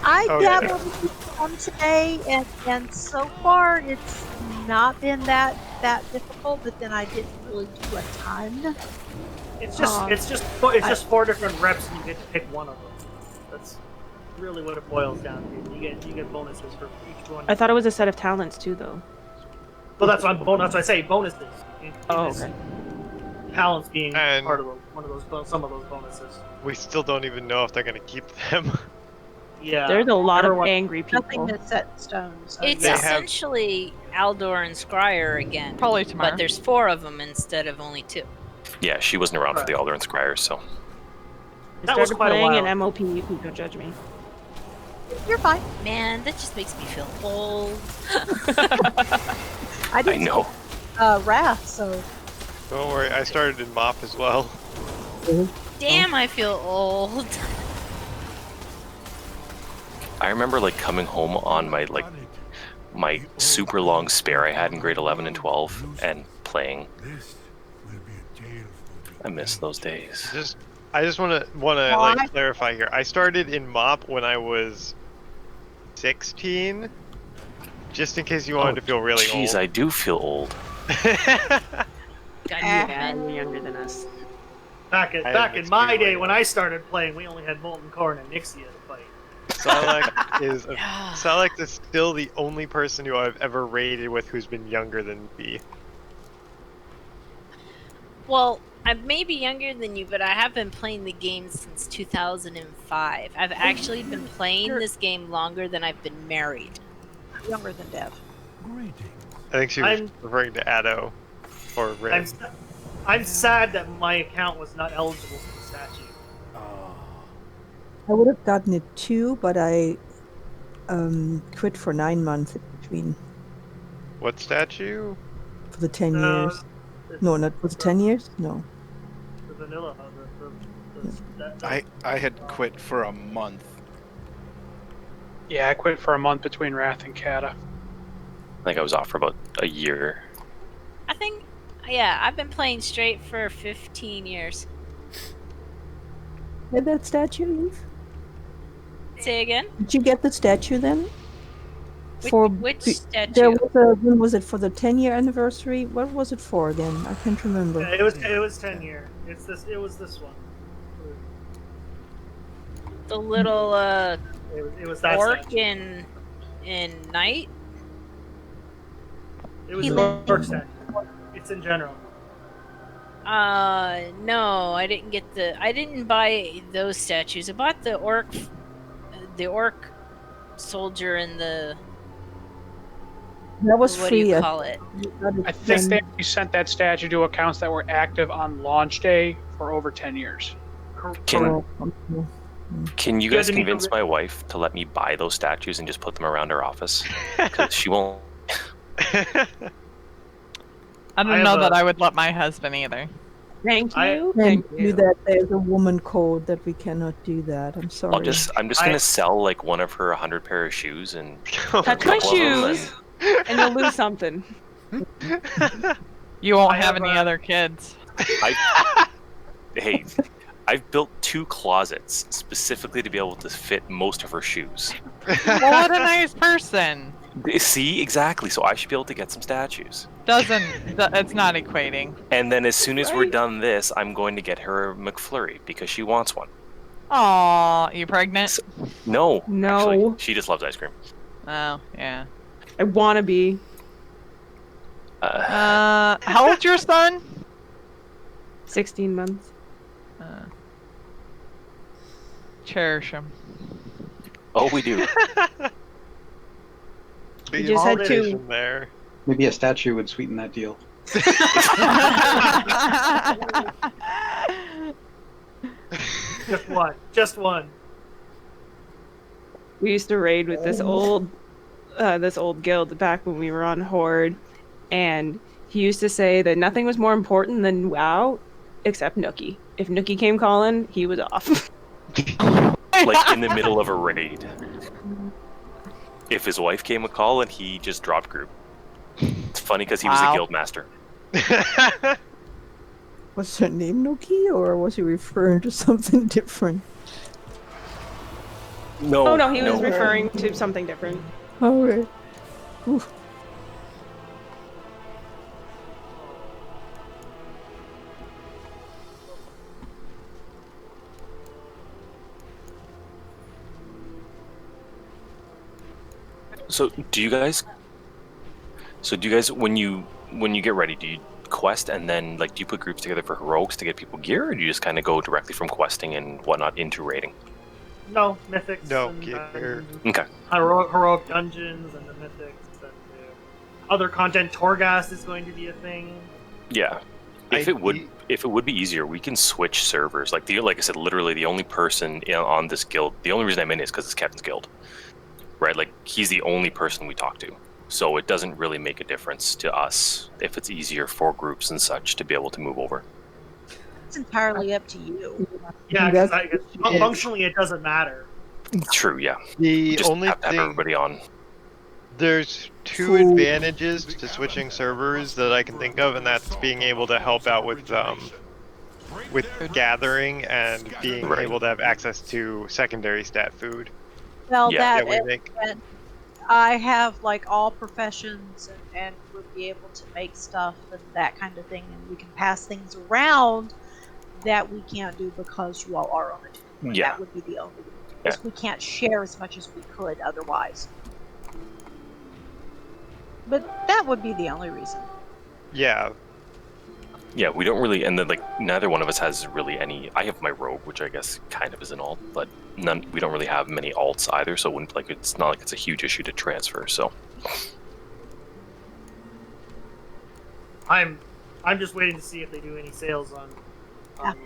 I dabbled with one today, and so far it's not been that difficult. But then I didn't really do a ton. It's just 4 different reps, and you get to pick one of them. That's really what it boils down to. You get bonuses for each one. I thought it was a set of talents too, though. Well, that's what I say. Bonuses. Okay. Talents being part of some of those bonuses. We still don't even know if they're going to keep them. Yeah. There's a lot of angry people. Nothing that's set in stone. So It's essentially Aldor and Scryer again. Probably tomorrow. But there's 4 of them instead of only 2. Yeah, she wasn't around for the Alder and Scryer, so. I started playing an MOP. Please don't judge me. You're fine. Man, that just makes me feel old. I didn't know. Wrath, so. Don't worry, I started in MOP as well. Damn, I feel old. I remember like coming home on my super long spare I had in grade 11 and 12 and playing. I miss those days. I just want to clarify here. I started in MOP when I was 16, just in case you wanted to feel really old. Jeez, I do feel old. Yeah, you're younger than us. Back in my day when I started playing, we only had Molten Core and Nixia to fight. Salak is still the only person who I've ever raided with who's been younger than me. Well, I may be younger than you, but I have been playing the game since 2005. I've actually been playing this game longer than I've been married. Younger than Dev. I think she was referring to Addo or Rim. I'm sad that my account was not eligible for the statue. I would have gotten it too, but I quit for 9 months in between. What statue? For the 10 years. No, not was it 10 years? No. The vanilla. I had quit for a month. Yeah, I quit for a month between Wrath and Kata. I think I was off for about a year. I think, yeah, I've been playing straight for 15 years. Get that statue, Eve? Say again? Did you get the statue then? Which statue? There was when was it for the 10-year anniversary? What was it for again? I can't remember. Yeah, it was 10 year. It was this one. The little it was that orc statue. in Night? It was the orc statue. It's in general. No, I didn't buy those statues. I bought the orc soldier and the. That was what free. do you call it? I think they sent that statue to accounts that were active on launch day for over 10 years. Can you guys convince my wife to let me buy those statues and just put them around her office? Because she won't. I don't know that I would let my husband either. Thank you. Thank you. That there's a woman code that we cannot do that. I'm sorry. I'm just gonna sell like one of her 100 pair of shoes and touch my shoes, and you'll lose something. You won't have any other kids. Hey, I've built 2 closets specifically to be able to fit most of her shoes. Well, what a nice person. See, exactly. So I should be able to get some statues. It's not equating. And then as soon as we're done this, I'm going to get her a McFlurry because she wants one. Aw, you pregnant? No. No. Actually, she just loves ice cream. Oh, yeah. I wanna be. How old's your son? 16 months. Cherish him. Oh, we do. You just had 2. There. Maybe a statue would sweeten that deal. Just one. Just one. We used to raid with this old guild back when we were on Horde, and he used to say that nothing was more important than WoW except Nookie. If Nookie came calling, he was off. Like in the middle of a raid. If his wife came a call and he just dropped group. It's funny because he was a guild master. Was her name Noki, or was he referring to something different? No. Oh no, he was referring to something different. Oh, right. Oof. So do you guys when you get ready, do you quest and then like do you put groups together for heroics to get people gear, or do you just kind of go directly from questing and whatnot into raiding? No, mythics. No, and, gear. Okay. Heroic dungeons and the mythics and other content. Torghast is going to be a thing. Yeah. If it would be easier, we can switch servers. Like I said, literally the only person on this guild, the only reason I'm in is because it's Kevin's guild. Right? Like he's the only person we talk to. So it doesn't really make a difference to us if it's easier for groups and such to be able to move over. It's entirely up to you. Yeah, because functionally it doesn't matter. True, yeah. The You just only have to have thing everybody on. There's two advantages to switching servers that I can think of, and that's being able to help out with gathering and being able to have access to secondary stat food. Well, Yeah, and I have like all professions and would be able to make stuff and that kind of thing, and we can pass things around that we can't do because you all are on a team. Yeah. That would be the only reason. Because we can't share as much as we could otherwise. But that would be the only reason. Yeah. Yeah, we don't really, and then like neither one of us has really any. I have my rogue, which I guess kind of is an alt, but we don't really have many alts either. So it wouldn't it's not like it's a huge issue to transfer. So I'm just waiting to see if they do any sales on.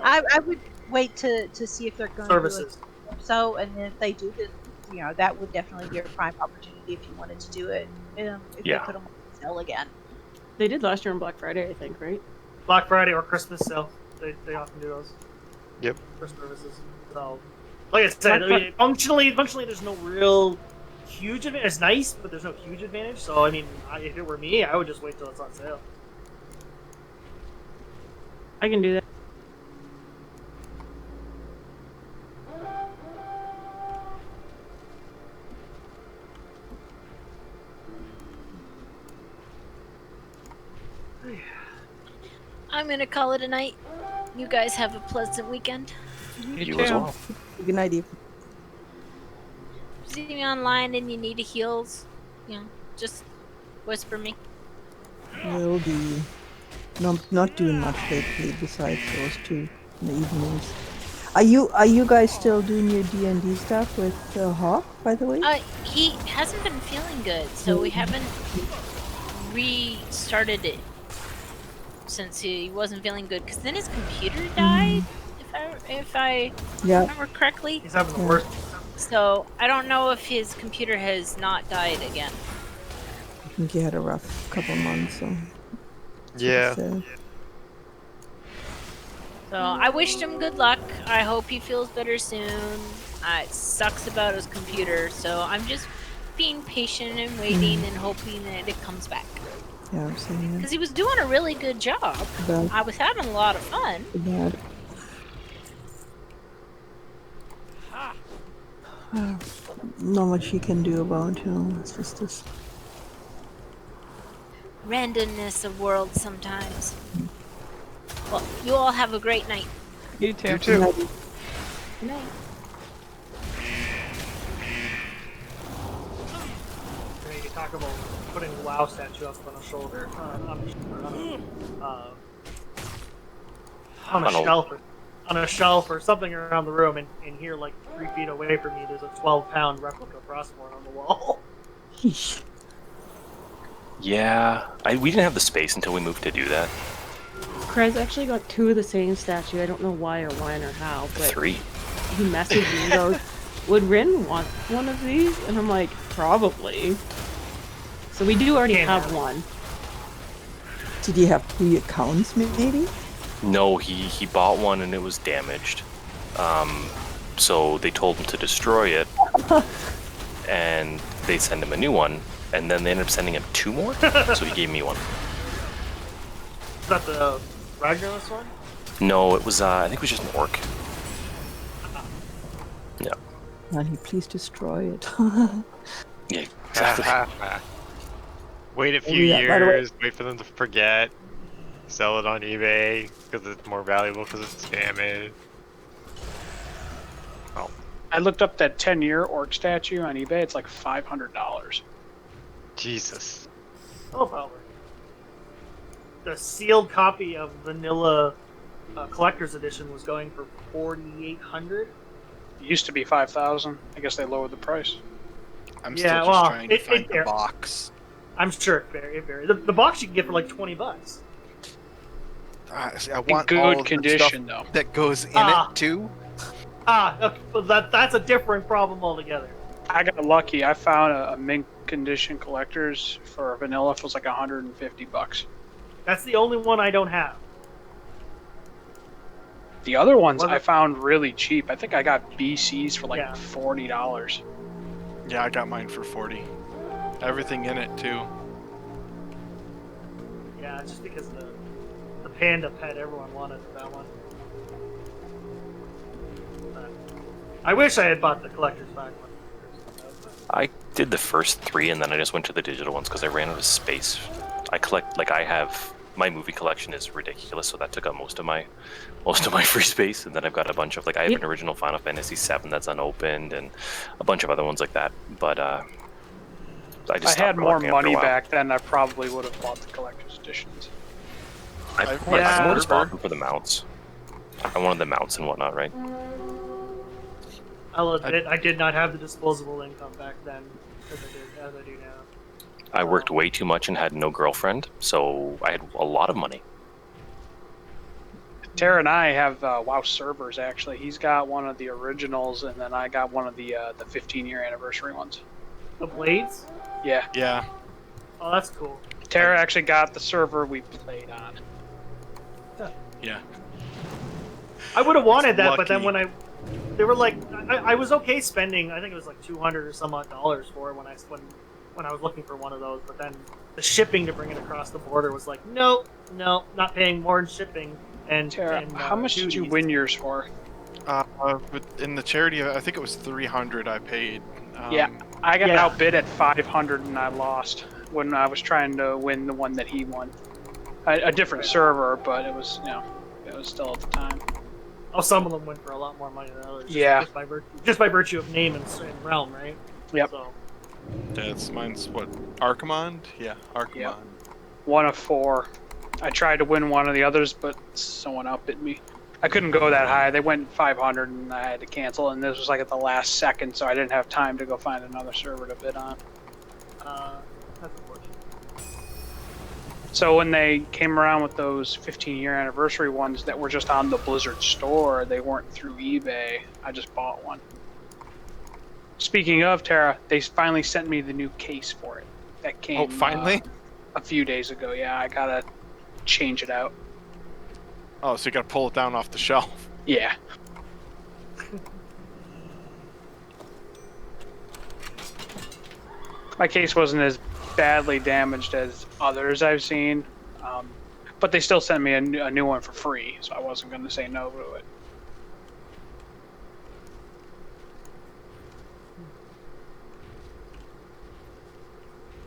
I would wait to see if they're going services. to do it. So, and then if they do, then that would definitely be a prime opportunity if you wanted to do it. If they put them on sale again. They did last year on Black Friday, I think, right? Black Friday or Christmas sale. They often do those. Yep. For services. So, like I said, functionally, there's no real huge advantage. It's nice, but there's no huge advantage. So, I mean, if it were me, I would just wait till it's on sale. I can do that. I'm gonna call it a night. You guys have a pleasant weekend. You as well. Good night, Eve. See me online and you need a heals, just whisper me. Will be. Not doing much lately besides those two in the evenings. Are you guys still doing your D&D stuff with Hawk, by the way? He hasn't been feeling good, so we haven't restarted it since he wasn't feeling good. Because then his computer died, if I remember correctly. He's having the worst. So I don't know if his computer has not died again. I think he had a rough couple months. So. Yeah. So I wished him good luck. I hope he feels better soon. It sucks about his computer, so I'm just being patient and waiting and hoping that it comes back. Yeah, I'm saying that. Because he was doing a really good job. I was having a lot of fun. Bad. Not much you can do about it. It's just this. Randomness of worlds sometimes. Well, you all have a great night. You too. You too. Good night. You talk about putting a WoW statue up on a shoulder, on a shelf or something around the room, and here, like 3 feet away from me, there's a 12-pound replica Frostborn on the wall. yeah, we didn't have the space until we moved to do that. Krez actually got 2 of the same statue. I don't know why or when or how, but 3. he messaged me and goes, "Would Rin want one of these?" And I'm like, "Probably." So we do already have one. Did he have 3 accounts, maybe? No, he bought one and it was damaged. So they told him to destroy it, and they send him a new one, and then they ended up sending him 2 more. So he gave me one. Is that the Ragnar's one? No, it was I think it was just an orc. Yeah. Honey, please destroy it. Yeah, exactly. Wait a few Yeah, by the way- years, wait for them to forget, sell it on eBay because it's more valuable because it's damaged. Oh, I looked up that 10-year orc statue on eBay. It's like $500. Jesus. Oh, probably. The sealed copy of Vanilla Collector's Edition was going for $4,800. It used to be 5,000. I guess they lowered the price. I'm Yeah, still just well, trying to find the varies. box. I'm sure it varies. The box you can get for like $20. See, I want good all of condition, the stuff though. that goes in it too. Okay, well that's a different problem altogether. I got lucky. I found a mint condition collector's for vanilla. It was like $150. That's the only one I don't have. The other ones I found really cheap. I think I got BCs for like $40. Yeah, I got mine for 40. Everything in it too. Yeah, it's just because the panda pet everyone wanted that one. But I wish I had bought the collector's pack one. I did the first 3 and then I just went to the digital ones because I ran out of space. I collect, like, I have, my movie collection is ridiculous, so that took up most of my free space, and then I've got a bunch of, like, I have an original Final Fantasy VII that's unopened and a bunch of other ones like that, but I just If I had more collecting after a money while. back then, I probably would have bought the collector's editions. I more just bought them for the mounts. I wanted the mounts and whatnot, right? I'll admit, I did not have the disposable income back then as I do now. I worked way too much and had no girlfriend, so I had a lot of money. Tara and I have WoW servers, actually. He's got one of the originals, and then I got one of the 15-year anniversary ones. The Blades? Yeah. Yeah. Oh, that's cool. Tara actually got the server we played on. Yeah. I would have wanted that, but lucky. then when they were like, I was okay spending, I think it was like $200 or some odd dollars for it when I was looking for one of those, but then the shipping to bring it across the border was like, no, not paying more in shipping. And Tara, how much did you win yours for? In the charity, I think it was 300 I paid. Yeah, I got outbid at 500 and I lost when I was trying to win the one that he won. A different server, but it was, it was still at the time. Oh, some of them went for a lot more money than others. Yeah. Just by virtue of name and realm, right? Yep. So. Mine's what? Archimond? Yeah, Archimond. Yep. 1 of 4. I tried to win one of the others, but someone outbid me. I couldn't go that high. They went 500 and I had to cancel, and this was like at the last second, so I didn't have time to go find another server to bid on. That's unfortunate. So when they came around with those 15-year anniversary ones that were just on the Blizzard store, they weren't through eBay, I just bought one. Speaking of, Tara, they finally sent me the new case for it. That came Oh, finally? A few days ago, yeah. I gotta change it out. Oh, so you gotta pull it down off the shelf. Yeah. My case wasn't as badly damaged as others I've seen, but they still sent me a new one for free, so I wasn't going to say no to it.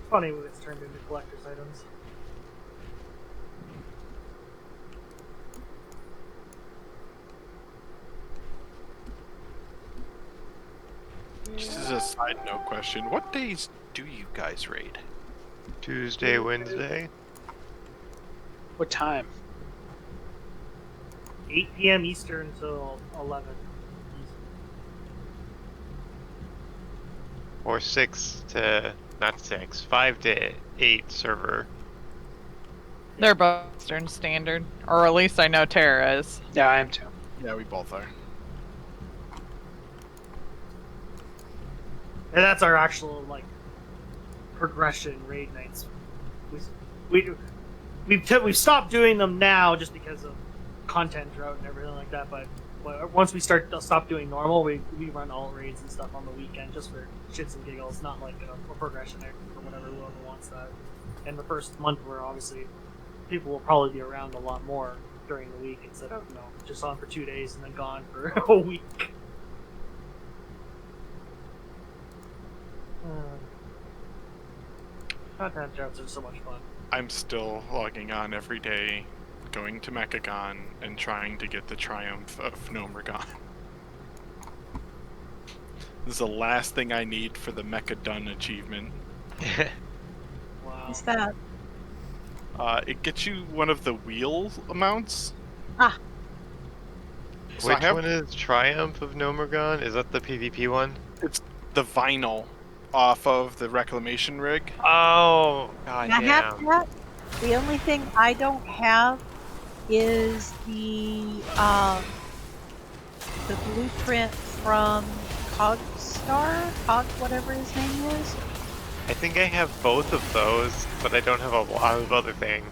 Funny when it's turned into collector's items. Just as a side note question, what days do you guys raid? Tuesday, Wednesday. What time? 8 p.m. Eastern till 11. Or 5 to 8 server. They're both Eastern Standard, or at least I know Tara is. Yeah, I am too. Yeah, we both are. And that's our actual like progression raid nights. We've stopped doing them now just because of content drought and everything like that. But once we stop doing normal, we run all raids and stuff on the weekend just for shits and giggles, not like a progression or whatever. Whoever wants that. And the first month, where obviously people will probably be around a lot more during the week instead of just on for 2 days and then gone for a week. Content droughts are so much fun. I'm still logging on every day, going to Mechagon, and trying to get the Triumph of Nomergon. This is the last thing I need for the Mecha Done achievement. Wow. What's that? It gets you one of the wheel amounts. Ah. So Which one is Triumph of Nomergon? Is that the PvP one? It's the vinyl off of the reclamation rig. Oh, god I have damn. that. The only thing I don't have is the blueprint from Cog, whatever his name is. I think I have both of those, but I don't have a lot of other things.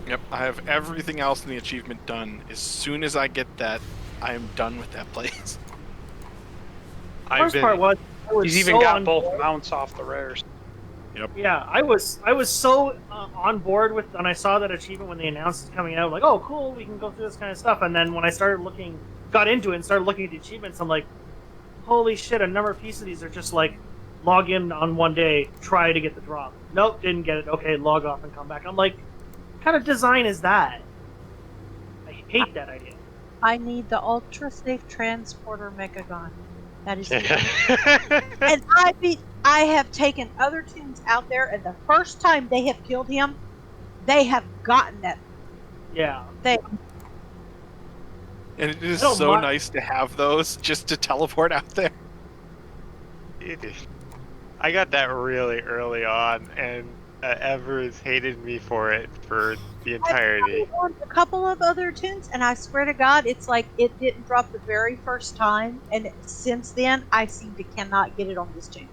Yep, I have everything else in the achievement done. As soon as I get that, I am done with that place. First part was he's even got both mounts off the rares. Yep. Yeah, I was so on board with when I saw that achievement when they announced it coming out. Like, oh, cool, we can go through this kind of stuff. And then when I got into it and started looking at the achievements, I'm like, holy shit! A number of pieces of these are just like log in on one day, try to get the drop. Nope, didn't get it. Okay, log off and come back. I'm like, what kind of design is that? I hate that idea. I need the ultra safe transporter Mechagon. That is the and I have taken other tunes out there, and the first time they have killed him, they have gotten it. Yeah. And it is so nice to have those just to teleport out there. I got that really early on, and Evers hated me for it for the entirety. I've won a couple of other tunes, and I swear to God, it's like it didn't drop the very first time, and since then, I seem to cannot get it on this tune.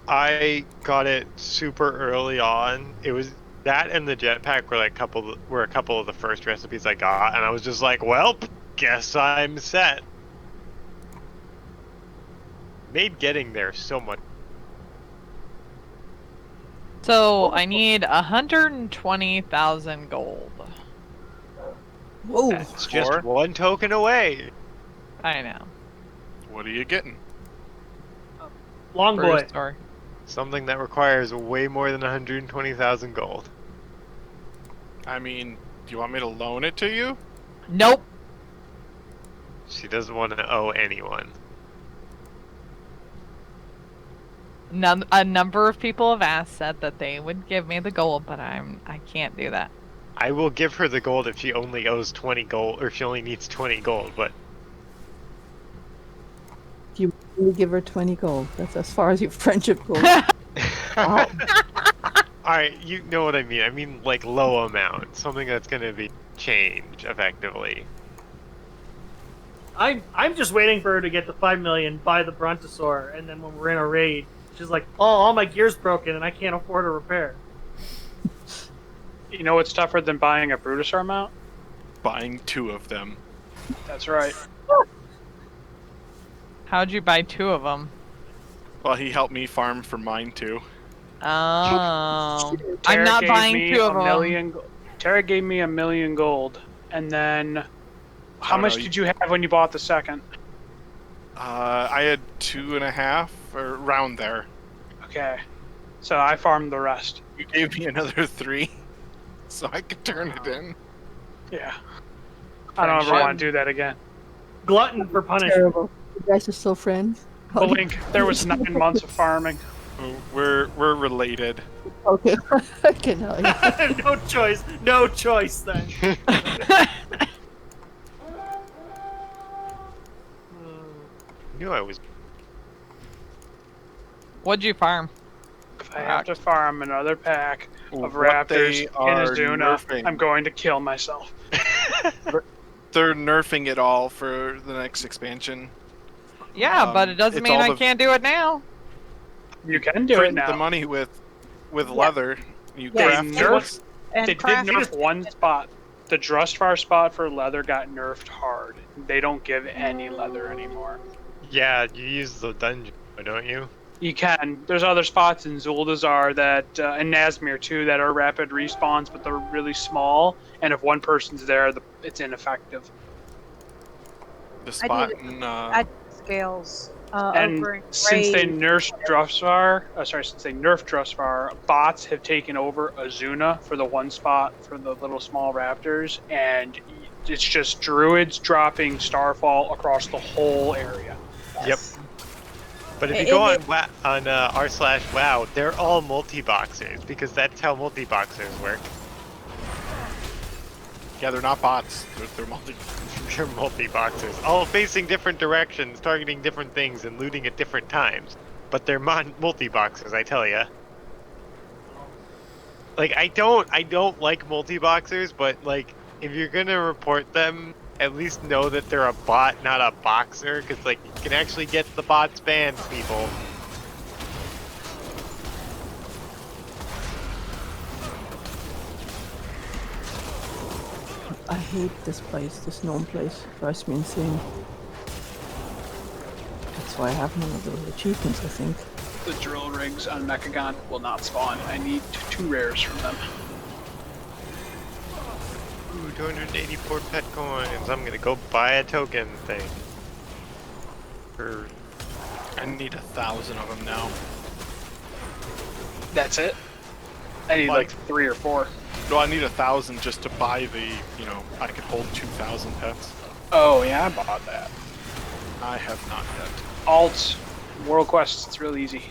I got it super early on. It was that and the jetpack were a couple of the first recipes I got, and I was just like, well, guess I'm set. Made getting there so much. So I need 120,000 gold. Whoa! That's just one token away. I know. What are you getting? Long boy. Something that requires way more than 120,000 gold. I mean, do you want me to loan it to you? Nope. She doesn't want to owe anyone. A number of people have asked that they would give me the gold, but I can't do that. I will give her the gold if she only owes 20 gold, or if she only needs 20 gold, but... If you really give her 20 gold, that's as far as your friendship goes. Wow. Alright, you know what I mean. I mean, like, low amount. Something that's gonna be change, effectively. I'm just waiting for her to get the 5 million, buy the Brontosaur, and then when we're in a raid, she's like, oh, all my gear's broken and I can't afford a repair. You know what's tougher than buying a Brutosaur mount? Buying 2 of them. That's right. How'd you buy 2 of them? Well, he helped me farm for mine too. Oh. Tara I'm not gave buying me 2 of a them. million. Tara gave me 1 million gold, and then how much did you have when you bought the second? I had 2.5 or around there. Okay, so I farmed the rest. You gave me another 3, so I could turn it in. Yeah, I don't ever want to do that again. Glutton for punishment. Terrible. You guys are still friends? But Link, there was 9 months of farming. We're related. Okay, I can tell you. No choice then. Knew I was. What'd you farm? If I have to farm another pack of What raptors they in are Azuna, nerfing. I'm going to kill myself. They're nerfing it all for the next expansion. Yeah, but it doesn't it's mean all I the- can't do it now. You can do it Print now. the money with leather. You They craft nerfed. And They did craft- nerf one spot. The Drustvar spot for leather got nerfed hard. They don't give any leather anymore. Yeah, you use the dungeon, don't you? You can. There's other spots in Zuldazar that, and Nazmir too, that are rapid respawns, but they're really small. And if one person's there, it's ineffective. The I spot did in I did scales And over in since they Raid. nerfed Drustvar, bots have taken over Azuna for the one spot for the little small raptors, and it's just druids dropping Starfall across the whole area. Yep. But if you go on r/wow, they're all multi-boxers because that's how multi-boxers work. Yeah, they're not bots. They're multi. They're multi-boxers, all facing different directions, targeting different things, and looting at different times. But they're multi-boxers, I tell ya. Like I don't like multi-boxers, but like if you're gonna report them, at least know that they're a bot, not a boxer, because like you can actually get the bots banned, people. I hate this place, this gnome place. It drives me insane. That's why I have none of those achievements, I think. The drill rigs on Mechagon will not spawn. I need 2 rares from them. Ooh, 284 pet coins. I'm gonna go buy a token thing. I need 1,000 of them now. That's it? I need like 3 or 4. No, I need 1,000 just to buy the, I could hold 2,000 pets. Oh yeah, I bought that. I have not yet. Alts, World Quests, it's real easy.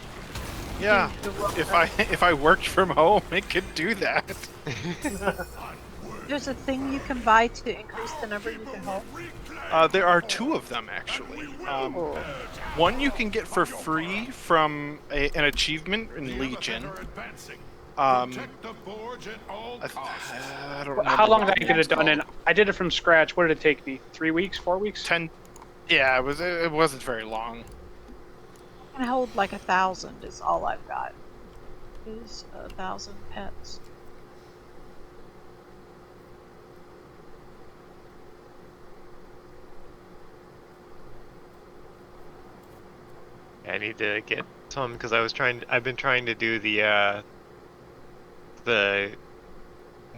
Yeah, if I worked from home, it could do that. There's a thing you can buy to increase the number you can hold. There are 2 of them actually. One you can get for free from an achievement in Legion. I don't remember. How long what did I get it done in? called. I did it from scratch. What did it take me? 3 weeks? 4 weeks? 10. Yeah, it wasn't very long. I can hold like 1,000 is all I've got. Is 1,000 pets. I need to get some because I've been trying to do the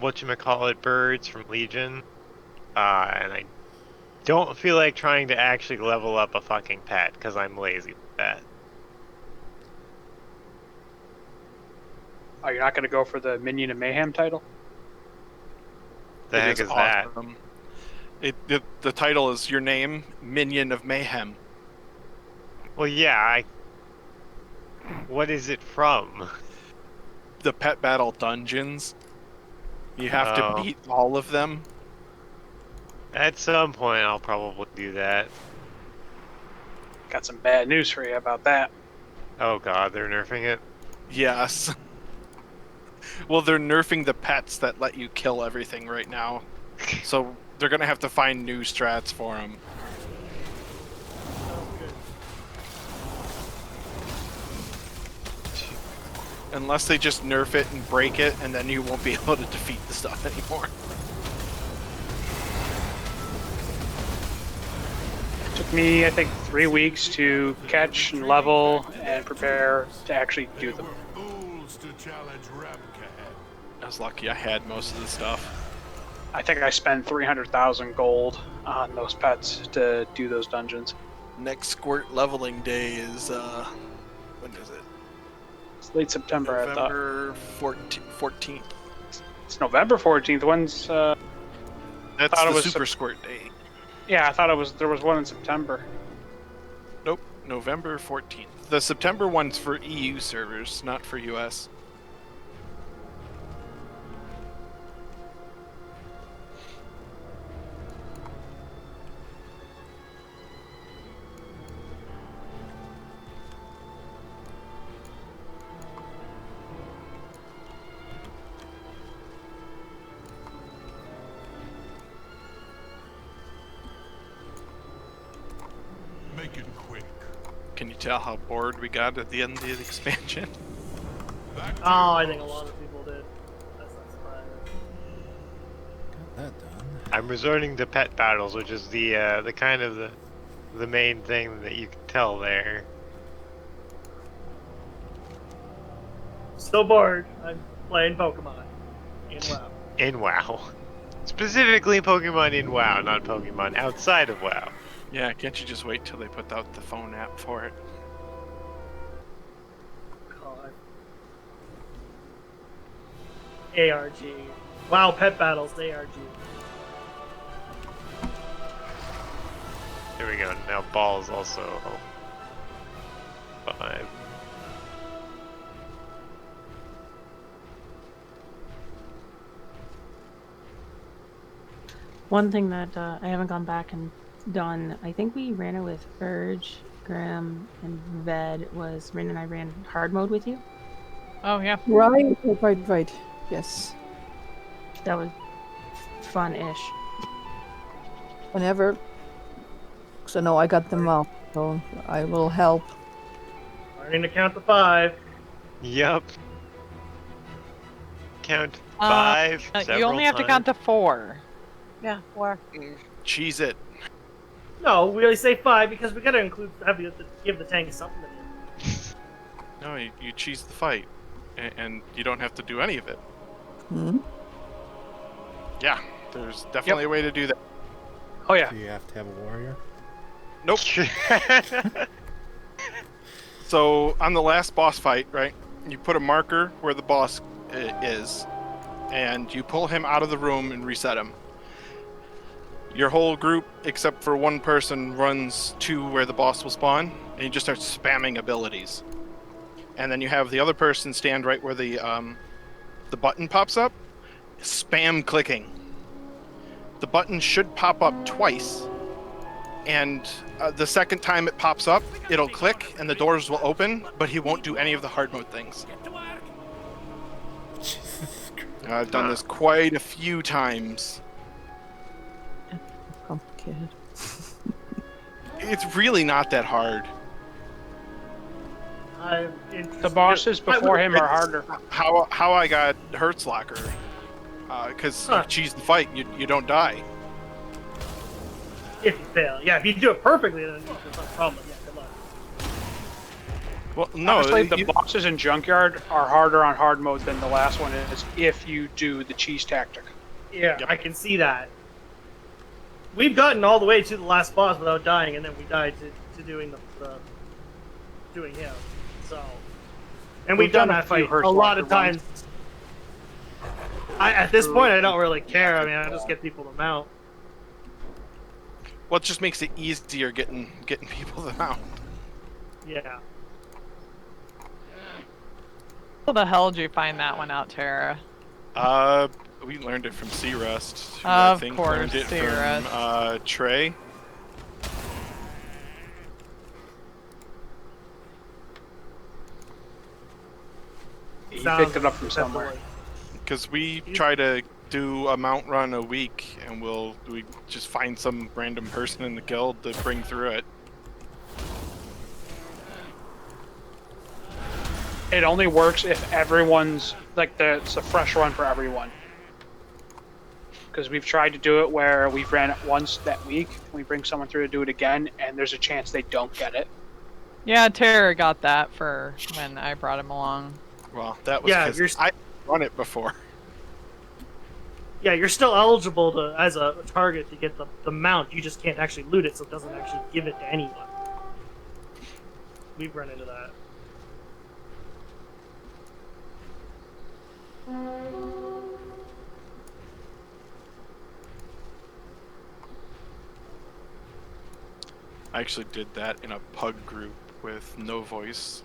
whatchamacallit birds from Legion, and I don't feel like trying to actually level up a fucking pet because I'm lazy with that. Oh, you're not going to go for the Minion of Mayhem title? The heck is that? awesome. The title is your name, Minion of Mayhem. Well, yeah, what is it from? The Pet Battle Dungeons. You have to beat all of them. At some point, I'll probably do that. Got some bad news for you about that. Oh god, they're nerfing it? Yes. Well, they're nerfing the pets that let you kill everything right now. So they're going to have to find new strats for them. Unless they just nerf it and break it, and then you won't be able to defeat the stuff anymore. Took me, I think, 3 weeks to catch and level and prepare to actually do them. I was lucky I had most of the stuff. I think I spent 300,000 gold on those pets to do those dungeons. Next Squirt leveling day is, when is it? It's late September, November 14th. It's November 14th. When's, That's thought the it was Super Squirt day. Yeah, I thought there was one in September. Nope, November 14th. The September one's for EU servers, not for US. Make it quick. Can you tell how bored we got at the end of the expansion? Oh, I think a lot of people did. That's not surprising. That done. I'm resorting to pet battles, which is the kind of the main thing that you can tell there. Still bored. I'm playing Pokemon in WoW. In WoW. Specifically Pokemon in WoW, not Pokemon outside of WoW. Yeah, can't you just wait till they put out the phone app for it? God. ARG. WoW Pet Battles, ARG. Here we go. Now Ball's also 5. One thing that I haven't gone back and done, I think we ran it with Urge, Graham, and Ved. Was Rin and I ran hard mode with you? Oh yeah. Right. Yes. That was fun-ish. Whenever. So no, I got them out. So I will help. Learning to count to 5. Yup. Count 5. You only have to count to 4. Yeah, 4. Cheese it. No, we only say 5 because we gotta give the tank something to do. No, you cheese the fight, and you don't have to do any of it. Hmm? Yeah, there's definitely a way to do that. Oh yeah. Do you have to have a warrior? Nope. So on the last boss fight, right, you put a marker where the boss is, and you pull him out of the room and reset him. Your whole group, except for one person, runs to where the boss will spawn, and you just start spamming abilities. And then you have the other person stand right where the button pops up, spam clicking. The button should pop up twice, and the second time it pops up, it'll click and the doors will open, but he won't do any of the hard mode things. I've done this quite a few times. Complicated. It's really not that hard. The bosses before him are harder. How I got Hertzlocker, because you cheese the fight, you don't die. If you fail. Yeah, if you do it perfectly, then it's not a problem. Yeah, good luck. Well, no. Honestly, the bosses in Junkyard are harder on hard mode than the last one is if you do the cheese tactic. Yeah, I can see that. We've gotten all the way to the last boss without dying, and then we died to doing doing him. So, and we've done that fight a lot of times. At this point, I don't really care. I mean, I just get people to mount. Well, it just makes it easier getting people to mount. Yeah. How the hell did you find that one out, Tara? We learned it from Sea Rust. Who Of I think course, learned it Sea from Rust. Trey. You picked it up from somewhere. Because we try to do a mount run a week, and we just find some random person in the guild to bring through it. It only works if everyone's it's a fresh run for everyone. Because we've tried to do it where we've ran it once that week, we bring someone through to do it again, and there's a chance they don't get it. Yeah, Tara got that for when I brought him along. Well, that was because I run it before. Yeah, you're still eligible to as a target to get the mount. You just can't actually loot it, so it doesn't actually give it to anyone. We've run into that. I actually did that in a pug group with no voice.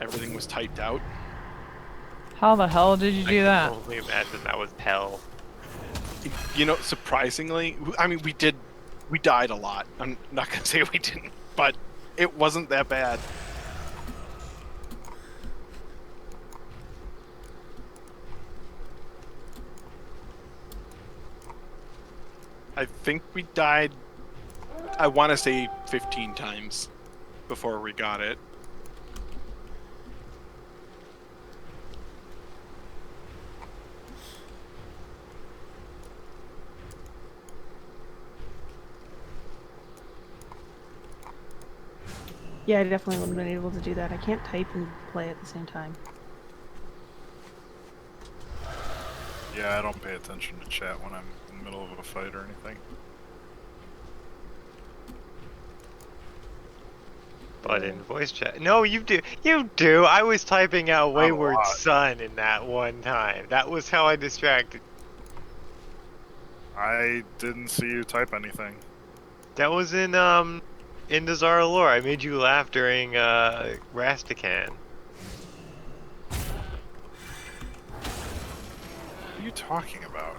Everything was typed out. How the hell did you do that? I can only imagine that was hell. You know, surprisingly, I mean, we died a lot. I'm not gonna say we didn't, but it wasn't that bad. I think we died, I want to say 15 times. before we got it. Yeah, I definitely wouldn't have been able to do that. I can't type and play at the same time. Yeah, I don't pay attention to chat when I'm in the middle of a fight or anything. But in voice chat, no, you do. You do. I was typing out Wayward Son in that one time. That was how I distracted. I didn't see you type anything. That was in Zara Lore. I made you laugh during Rastakan. What are you talking about?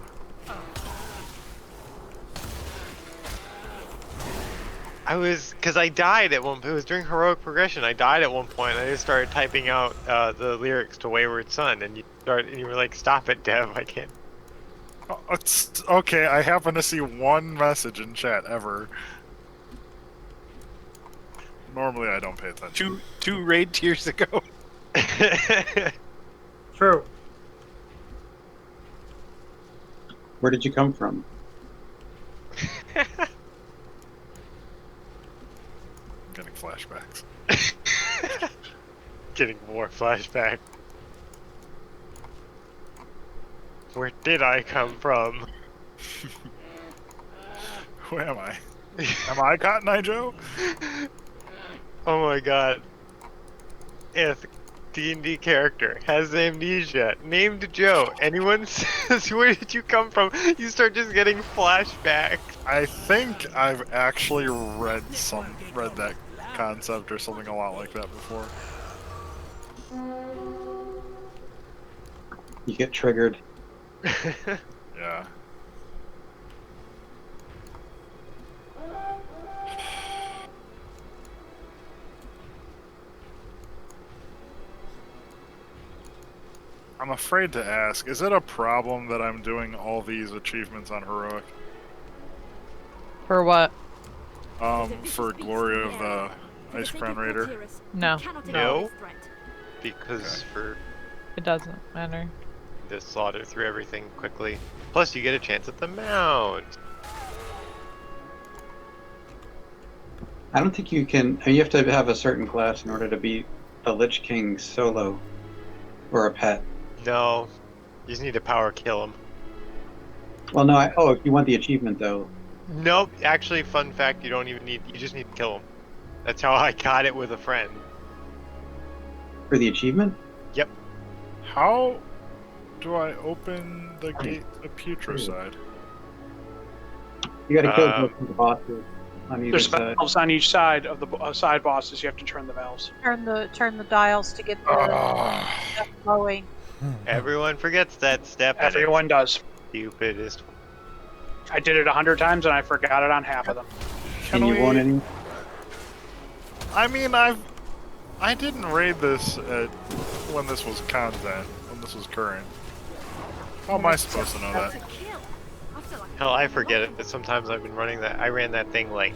Because I died at one point. It was during Heroic Progression. I died at one point. I just started typing out the lyrics to Wayward Son, and you were like, "Stop it, Dev! I can't." It's okay, I happen to see one message in chat ever. Normally I don't pay attention. Two raid tiers ago. True. Where did you come from? I'm getting flashbacks. Getting more flashback. Where did I come from? Who am I? Am I Cotton Eye Joe? Oh my god. If D&D character has amnesia, named Joe, anyone says, where did you come from? You start just getting flashbacks. I think I've actually read that concept or something a lot like that before. You get triggered. Yeah. I'm afraid to ask, is it a problem that I'm doing all these achievements on Heroic? For what? For Glory of the Ice Crown Raider? No. No. Because for It doesn't matter. to slaughter through everything quickly. Plus, you get a chance at the mount. I don't think you can. You have to have a certain class in order to beat a Lich King solo or a pet. No, you just need to power kill him. Well, no. If you want the achievement though. Nope. Actually, fun fact: you don't even need. You just need to kill him. That's how I got it with a friend. For the achievement? Yep. How do I open the gate to Putricide? You gotta kill both of the bosses on either There's side. valves on each side of the side bosses. You have to turn the valves. Turn the dials to get the stuff flowing. Everyone forgets that step. and Everyone does. Stupidest. I did it 100 times and I forgot it on half of them. Can you want any? I mean, I didn't raid this when this was content, when this was current. How am I supposed to know that? Hell, I forget it, but sometimes I've been running that. I ran that thing like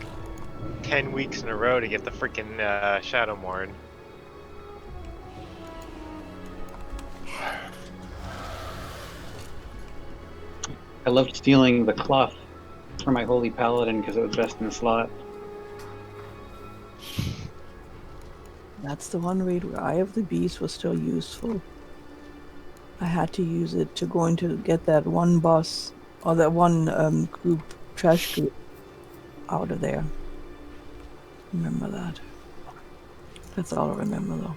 10 weeks in a row to get the freaking Shadow Mourn. I loved stealing the cloth for my Holy Paladin because it was best in the slot. That's the one raid where Eye of the Beast was still useful. I had to use it to go into get that one boss, or that one group, trash group, out of there. Remember that. That's all I remember though.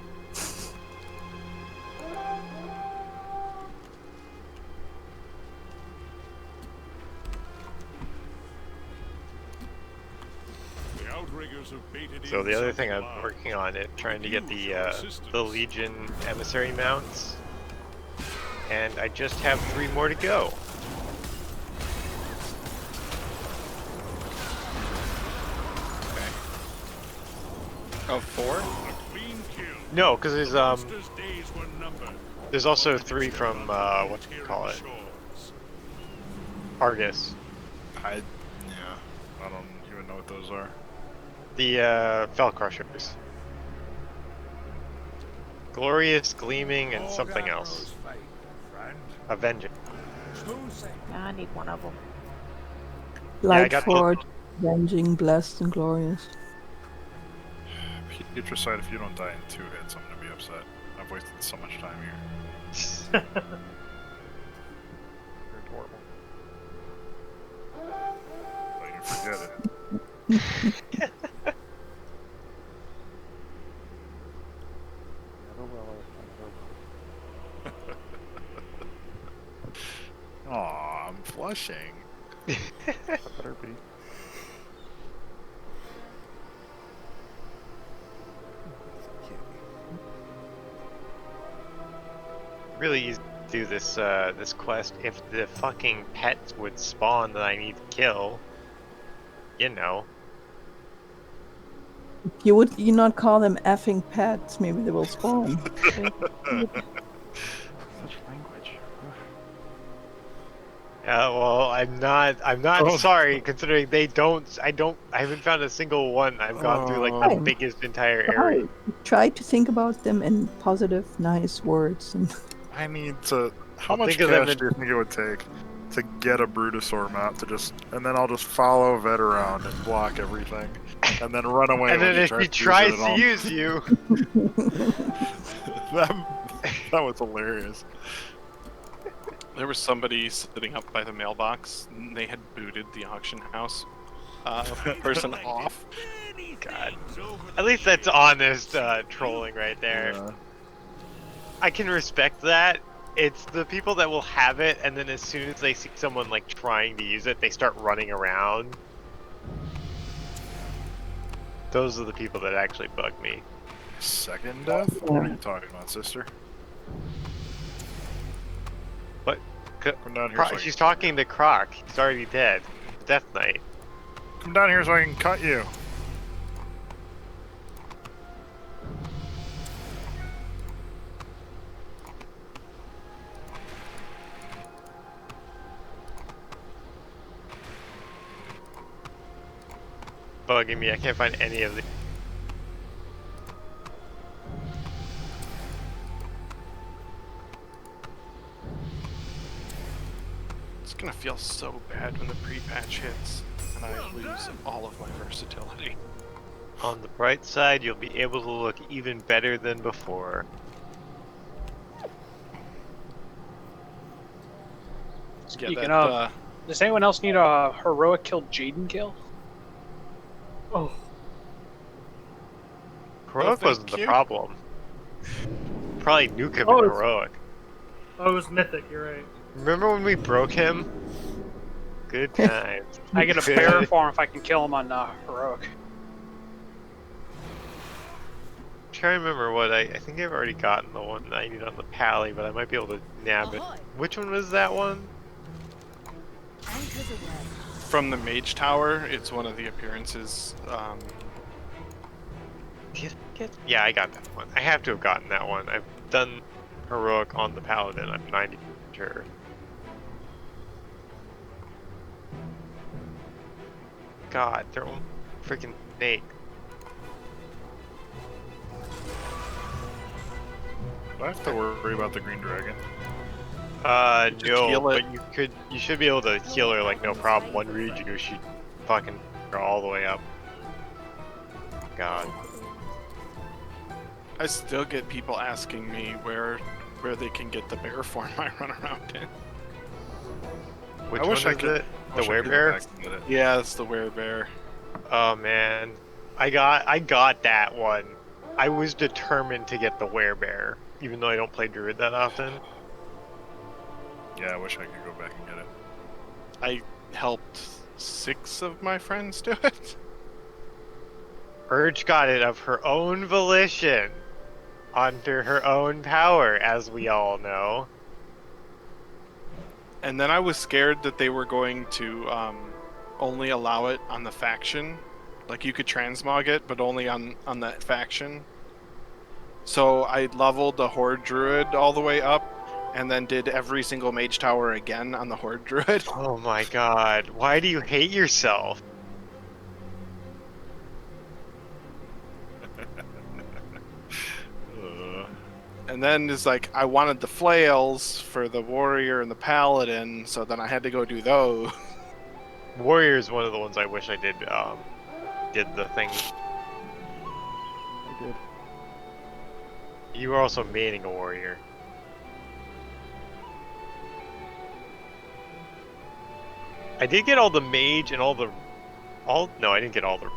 So the other thing I'm working on it, trying to get the Legion emissary mounts, and I just have 3 more to go. Of 4? No, because there's also 3 from what do you call it? Argus. I don't even know what those are. The Fell Crushers. Glorious, Gleaming, and something else. Avenging. Yeah, I need one of them. Light got Forge, Avenging, Blessed, and Glorious. Putricide, if you don't die in 2 hits, I'm gonna be upset. I've wasted so much time here. You're adorable. Don't you forget it. Never will I. Aw, I'm flushing. Better be. Really easy to do this this quest if the fucking pets would spawn that I need to kill. You know. You not call them effing pets? Maybe they will spawn. Such language. Well, I'm not Oh. sorry considering they don't. I haven't found a single one. I've gone through like the Oh. biggest entire area. Try to think about them in positive, nice words. And I need to. How I'll much think of them cash do you think it would take to get a Brutosaur mount to just, and then I'll just follow Vet around and block everything, and then run away. And when then if he tries to use you, that was hilarious. There was somebody sitting up by the mailbox, and they had booted the auction house person off. God. At least that's honest trolling right there. Yeah. I can respect that. It's the people that will have it, and then as soon as they see someone like trying to use it, they start running around. Those are the people that actually bug me. Second death? What are you talking about, sister? What? Come down here. She's talking to Croc. He's already dead. Death Knight. Come down here so I can cut you. Bugging me. I can't find any of the. It's gonna feel so bad when the pre-patch hits and I lose all of my versatility. On the bright side, you'll be able to look even better than before. Speaking of, does anyone else need a heroic kill Jaden kill? Oh. Heroic wasn't the problem. Probably nuke him Oh, in it's- Heroic. Oh, it was Mythic, you're right. Remember when we broke him? Good times. I get a bear form if I can kill him on heroic. I'm trying to remember what I think I've already gotten the one that I need on the pally, but I might be able to nab it. Which one was that one? From the Mage Tower, it's one of the appearances. Yeah, I got that one. I have to have gotten that one. I've done Heroic on the Paladin, I'm 90% sure. God, they're all freaking snake. Do I have to worry about the green dragon? No, heal it. but you should be able to heal her like no problem. One Ryuju, she fucking go all the way up. God. I still get people asking me where they can get the bear form I run around in. Which I wish one I is could. it? I The wish I could go werebear? back and get it. Yeah, it's the werebear. Oh man, I got that one. I was determined to get the werebear, even though I don't play druid that often. Yeah, I wish I could go back and get it. I helped 6 of my friends do it. Urge got it of her own volition, under her own power, as we all know. And then I was scared that they were going to only allow it on the faction. Like you could transmog it, but only on that faction. So I leveled the Horde Druid all the way up, and then did every single Mage Tower again on the Horde Druid. Oh my god, why do you hate yourself? And then it's like I wanted the flails for the warrior and the paladin, so then I had to go do those. Warrior is one of the ones I wish I did the thing. I did. You were also maining a warrior. I did get all the mage and no, I didn't get all the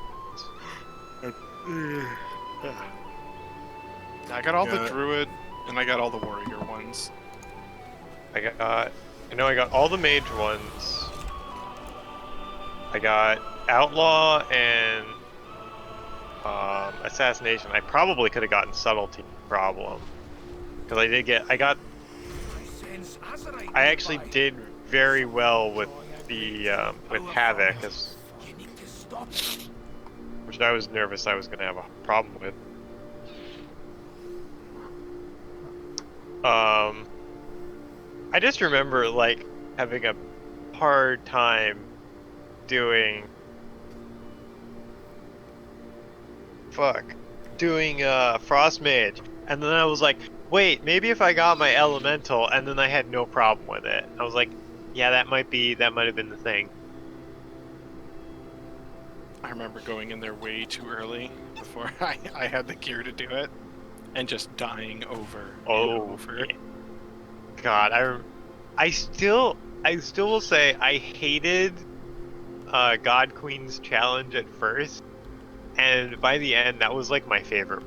I got all the druid and I got all the warrior ones. I know I got all the mage ones. I got outlaw and assassination. I probably could have gotten subtlety problem because I actually did very well with the with havoc, which I was nervous I was gonna have a problem with. I just remember like having a hard time doing Frost Mage, and then I was like, wait, maybe if I got my elemental, and then I had no problem with it. I was like, yeah, that might have been the thing. I remember going in there way too early before I had the gear to do it, and just dying over and over. Yeah. God, I still will say I hated God Queen's challenge at first, and by the end that was like my favorite.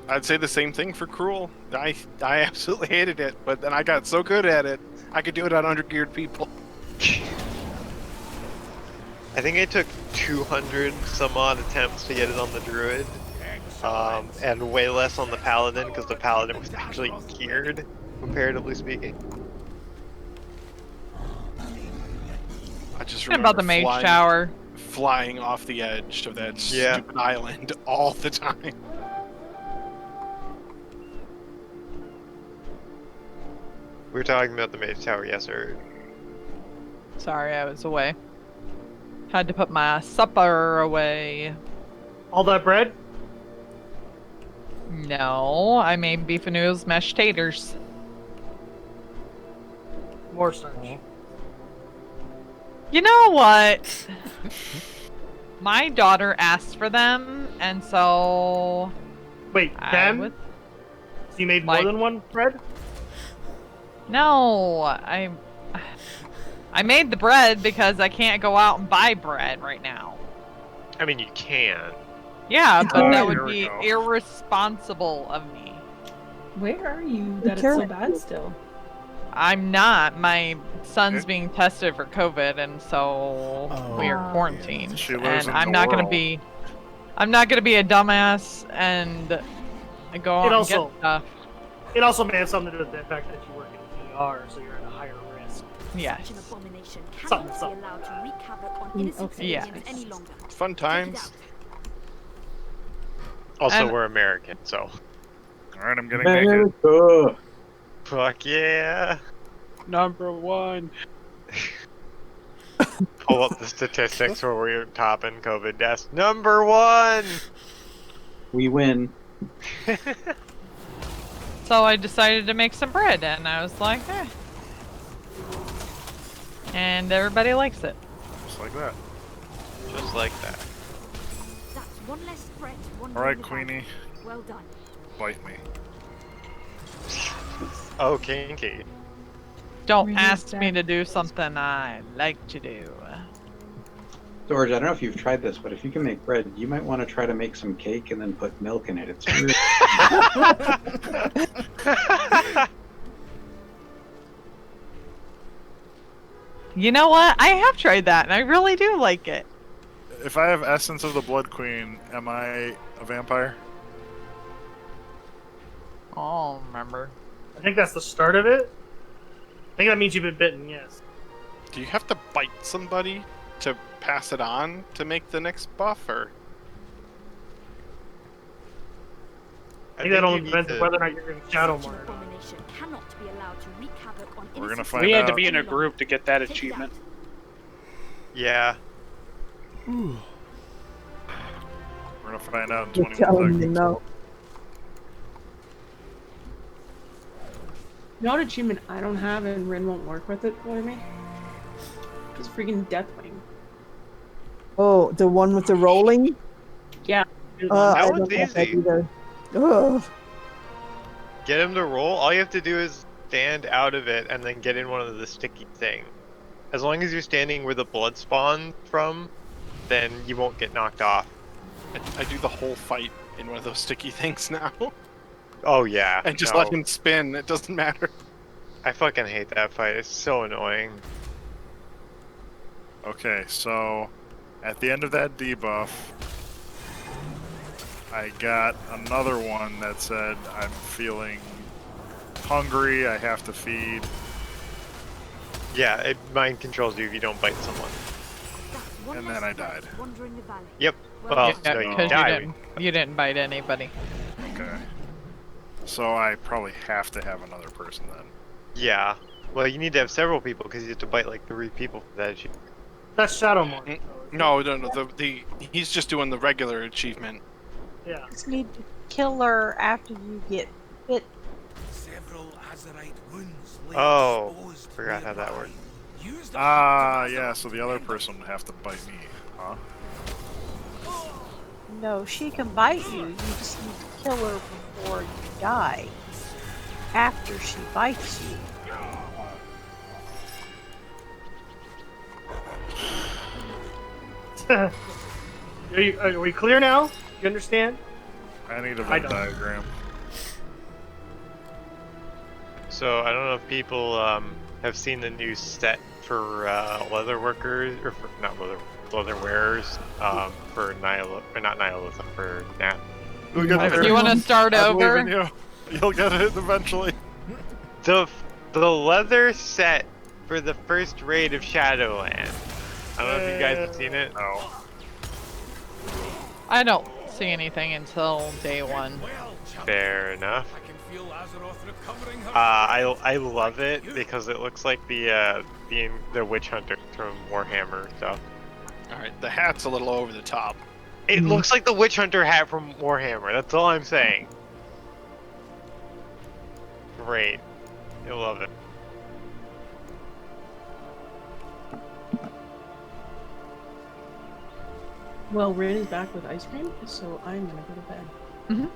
I'd say the same thing for Cruel. I absolutely hated it, but then I got so good at it, I could do it on under-geared people. I think I took 200 some odd attempts to get it on the druid, and way less on the paladin because the paladin was actually geared, comparatively speaking. I just remember about the mage tower flying off the edge of that stupid island all the time. We were talking about the mage tower, yes, sir. Sorry, I was away. Had to put my supper away. All that bread? No, I made beef and noodles, mashed taters. More starch. You know what? My daughter asked for them, and so... Wait, them? So you made more than one bread? No, I made the bread because I can't go out and buy bread right now. I mean, you can. Yeah, but that would be irresponsible of me. Where are you that it's so bad still? I'm not. My son's being tested for COVID, and so we are quarantined. She lives and in I'm the not world. gonna be a dumbass and go out and get stuff. It also may have something to do with the fact that you work in DR, so you're at a higher risk. Yes. Something. Okay. Yeah. Fun times. Also, And- we're American, so. Alright, I'm getting naked. Fuck yeah. Number one. Pull up the statistics where we're topping COVID deaths. Number one! We win. So I decided to make some bread, and I was like, eh. And everybody likes it. Just like that. Just like that. That's one less threat. Alright, Queenie. Well done. Bite me. Oh, kinky. Don't ask me to do something I like to do. George, I don't know if you've tried this, but if you can make bread, you might want to try to make some cake and then put milk in it. It's really... You know what? I have tried that, and I really do like it. If I have Essence of the Blood Queen, am I a vampire? I don't remember. I think that's the start of it. I think that means you've been bitten, yes. Do you have to bite somebody to pass it on to make the next buff, or? I think that only depends on whether or not you're in Shadow Mart. We're gonna find We had to out. be in a group to get that achievement. Yeah. We're gonna find out in You're 21 telling me seconds. no. You know what achievement I don't have and Rin won't work with it for me? It's freaking Deathwing. Oh, the one with the rolling? Yeah. That I one's don't have that easy. either. Ugh. Get him to roll. All you have to do is stand out of it and then get in one of the sticky things. As long as you're standing where the blood spawns from, then you won't get knocked off. I do the whole fight in one of those sticky things now. Oh yeah. And just no. let him spin. It doesn't matter. I fucking hate that fight. It's so annoying. Okay, so at the end of that debuff, I got another one that said I'm feeling hungry, I have to feed. Yeah, it mind controls you if you don't bite someone. And then I died. Yep. Well, Yeah, no, you because died. you didn't bite anybody. Okay. So I probably have to have another person then. Yeah. Well, you need to have several people because you have to bite like 3 people for that achievement. That's Shadowmourne. No. He's just doing the regular achievement. Yeah. You just need to kill her after you get bit. Several Azerite wounds lay Oh, exposed forgot how that worked. Yeah, so the other person would have to bite me, huh? No, she can bite you. You just need to kill her before you die. After she bites you. Are we clear now? You understand? I need a I Venn don't. diagram. So I don't know if people have seen the new set for leather workers or for, not leather wearers for not nihilism for Nat. If you want to start I believe in over, you. You'll get it eventually. The leather set for the first raid of Shadowland. I don't know if you guys have seen it. No. I don't see anything until day 1. Fair enough. I can feel Azeroth recovering her. I love it because it looks like the witch hunter from Warhammer stuff. All right, the hat's a little over the top. It looks like the witch hunter hat from Warhammer. That's all I'm saying. Great, I love it. Well, Rin is back with ice cream, so I'm gonna go to bed.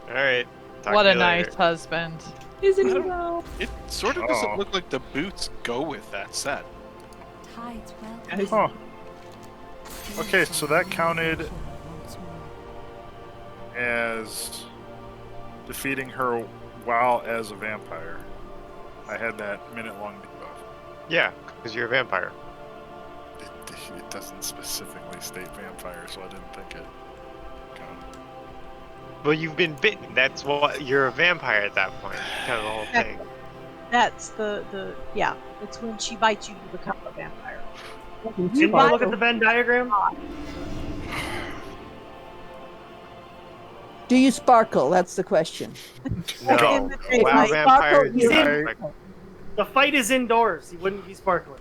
All right. What a nice husband. Isn't he though? It sort of doesn't look like the boots go with that set. Huh. Okay, so that counted as defeating her while as a vampire. I had that minute-long debuff. Yeah, because you're a vampire. It doesn't specifically state vampire, so I didn't think it counted. Well, you've been bitten. That's what you're a vampire at that point. Kind of the whole thing. That's yeah. It's when she bites you, you become a vampire. Did you look at the Venn diagram? Do you sparkle? That's the question. No. Wow, vampires. The fight is indoors. He wouldn't be sparkling.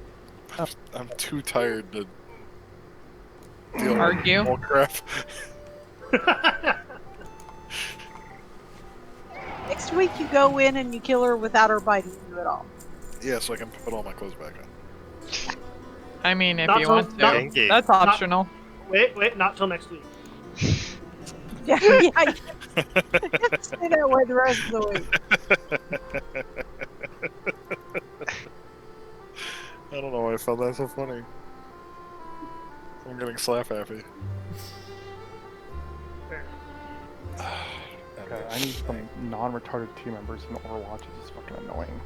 I'm too tired to deal Argue? with bull crap. Next week you go in and you kill her without her biting you at all. Yeah, so I can put all my clothes back on. I mean, if Not you till- want not- to. That's optional. Wait, not till next week. Yeah, stay that way the rest of the week. I don't know why I found that so funny. I'm getting slap happy. Okay, I need some non-retarded team members in Overwatch. This is fucking annoying.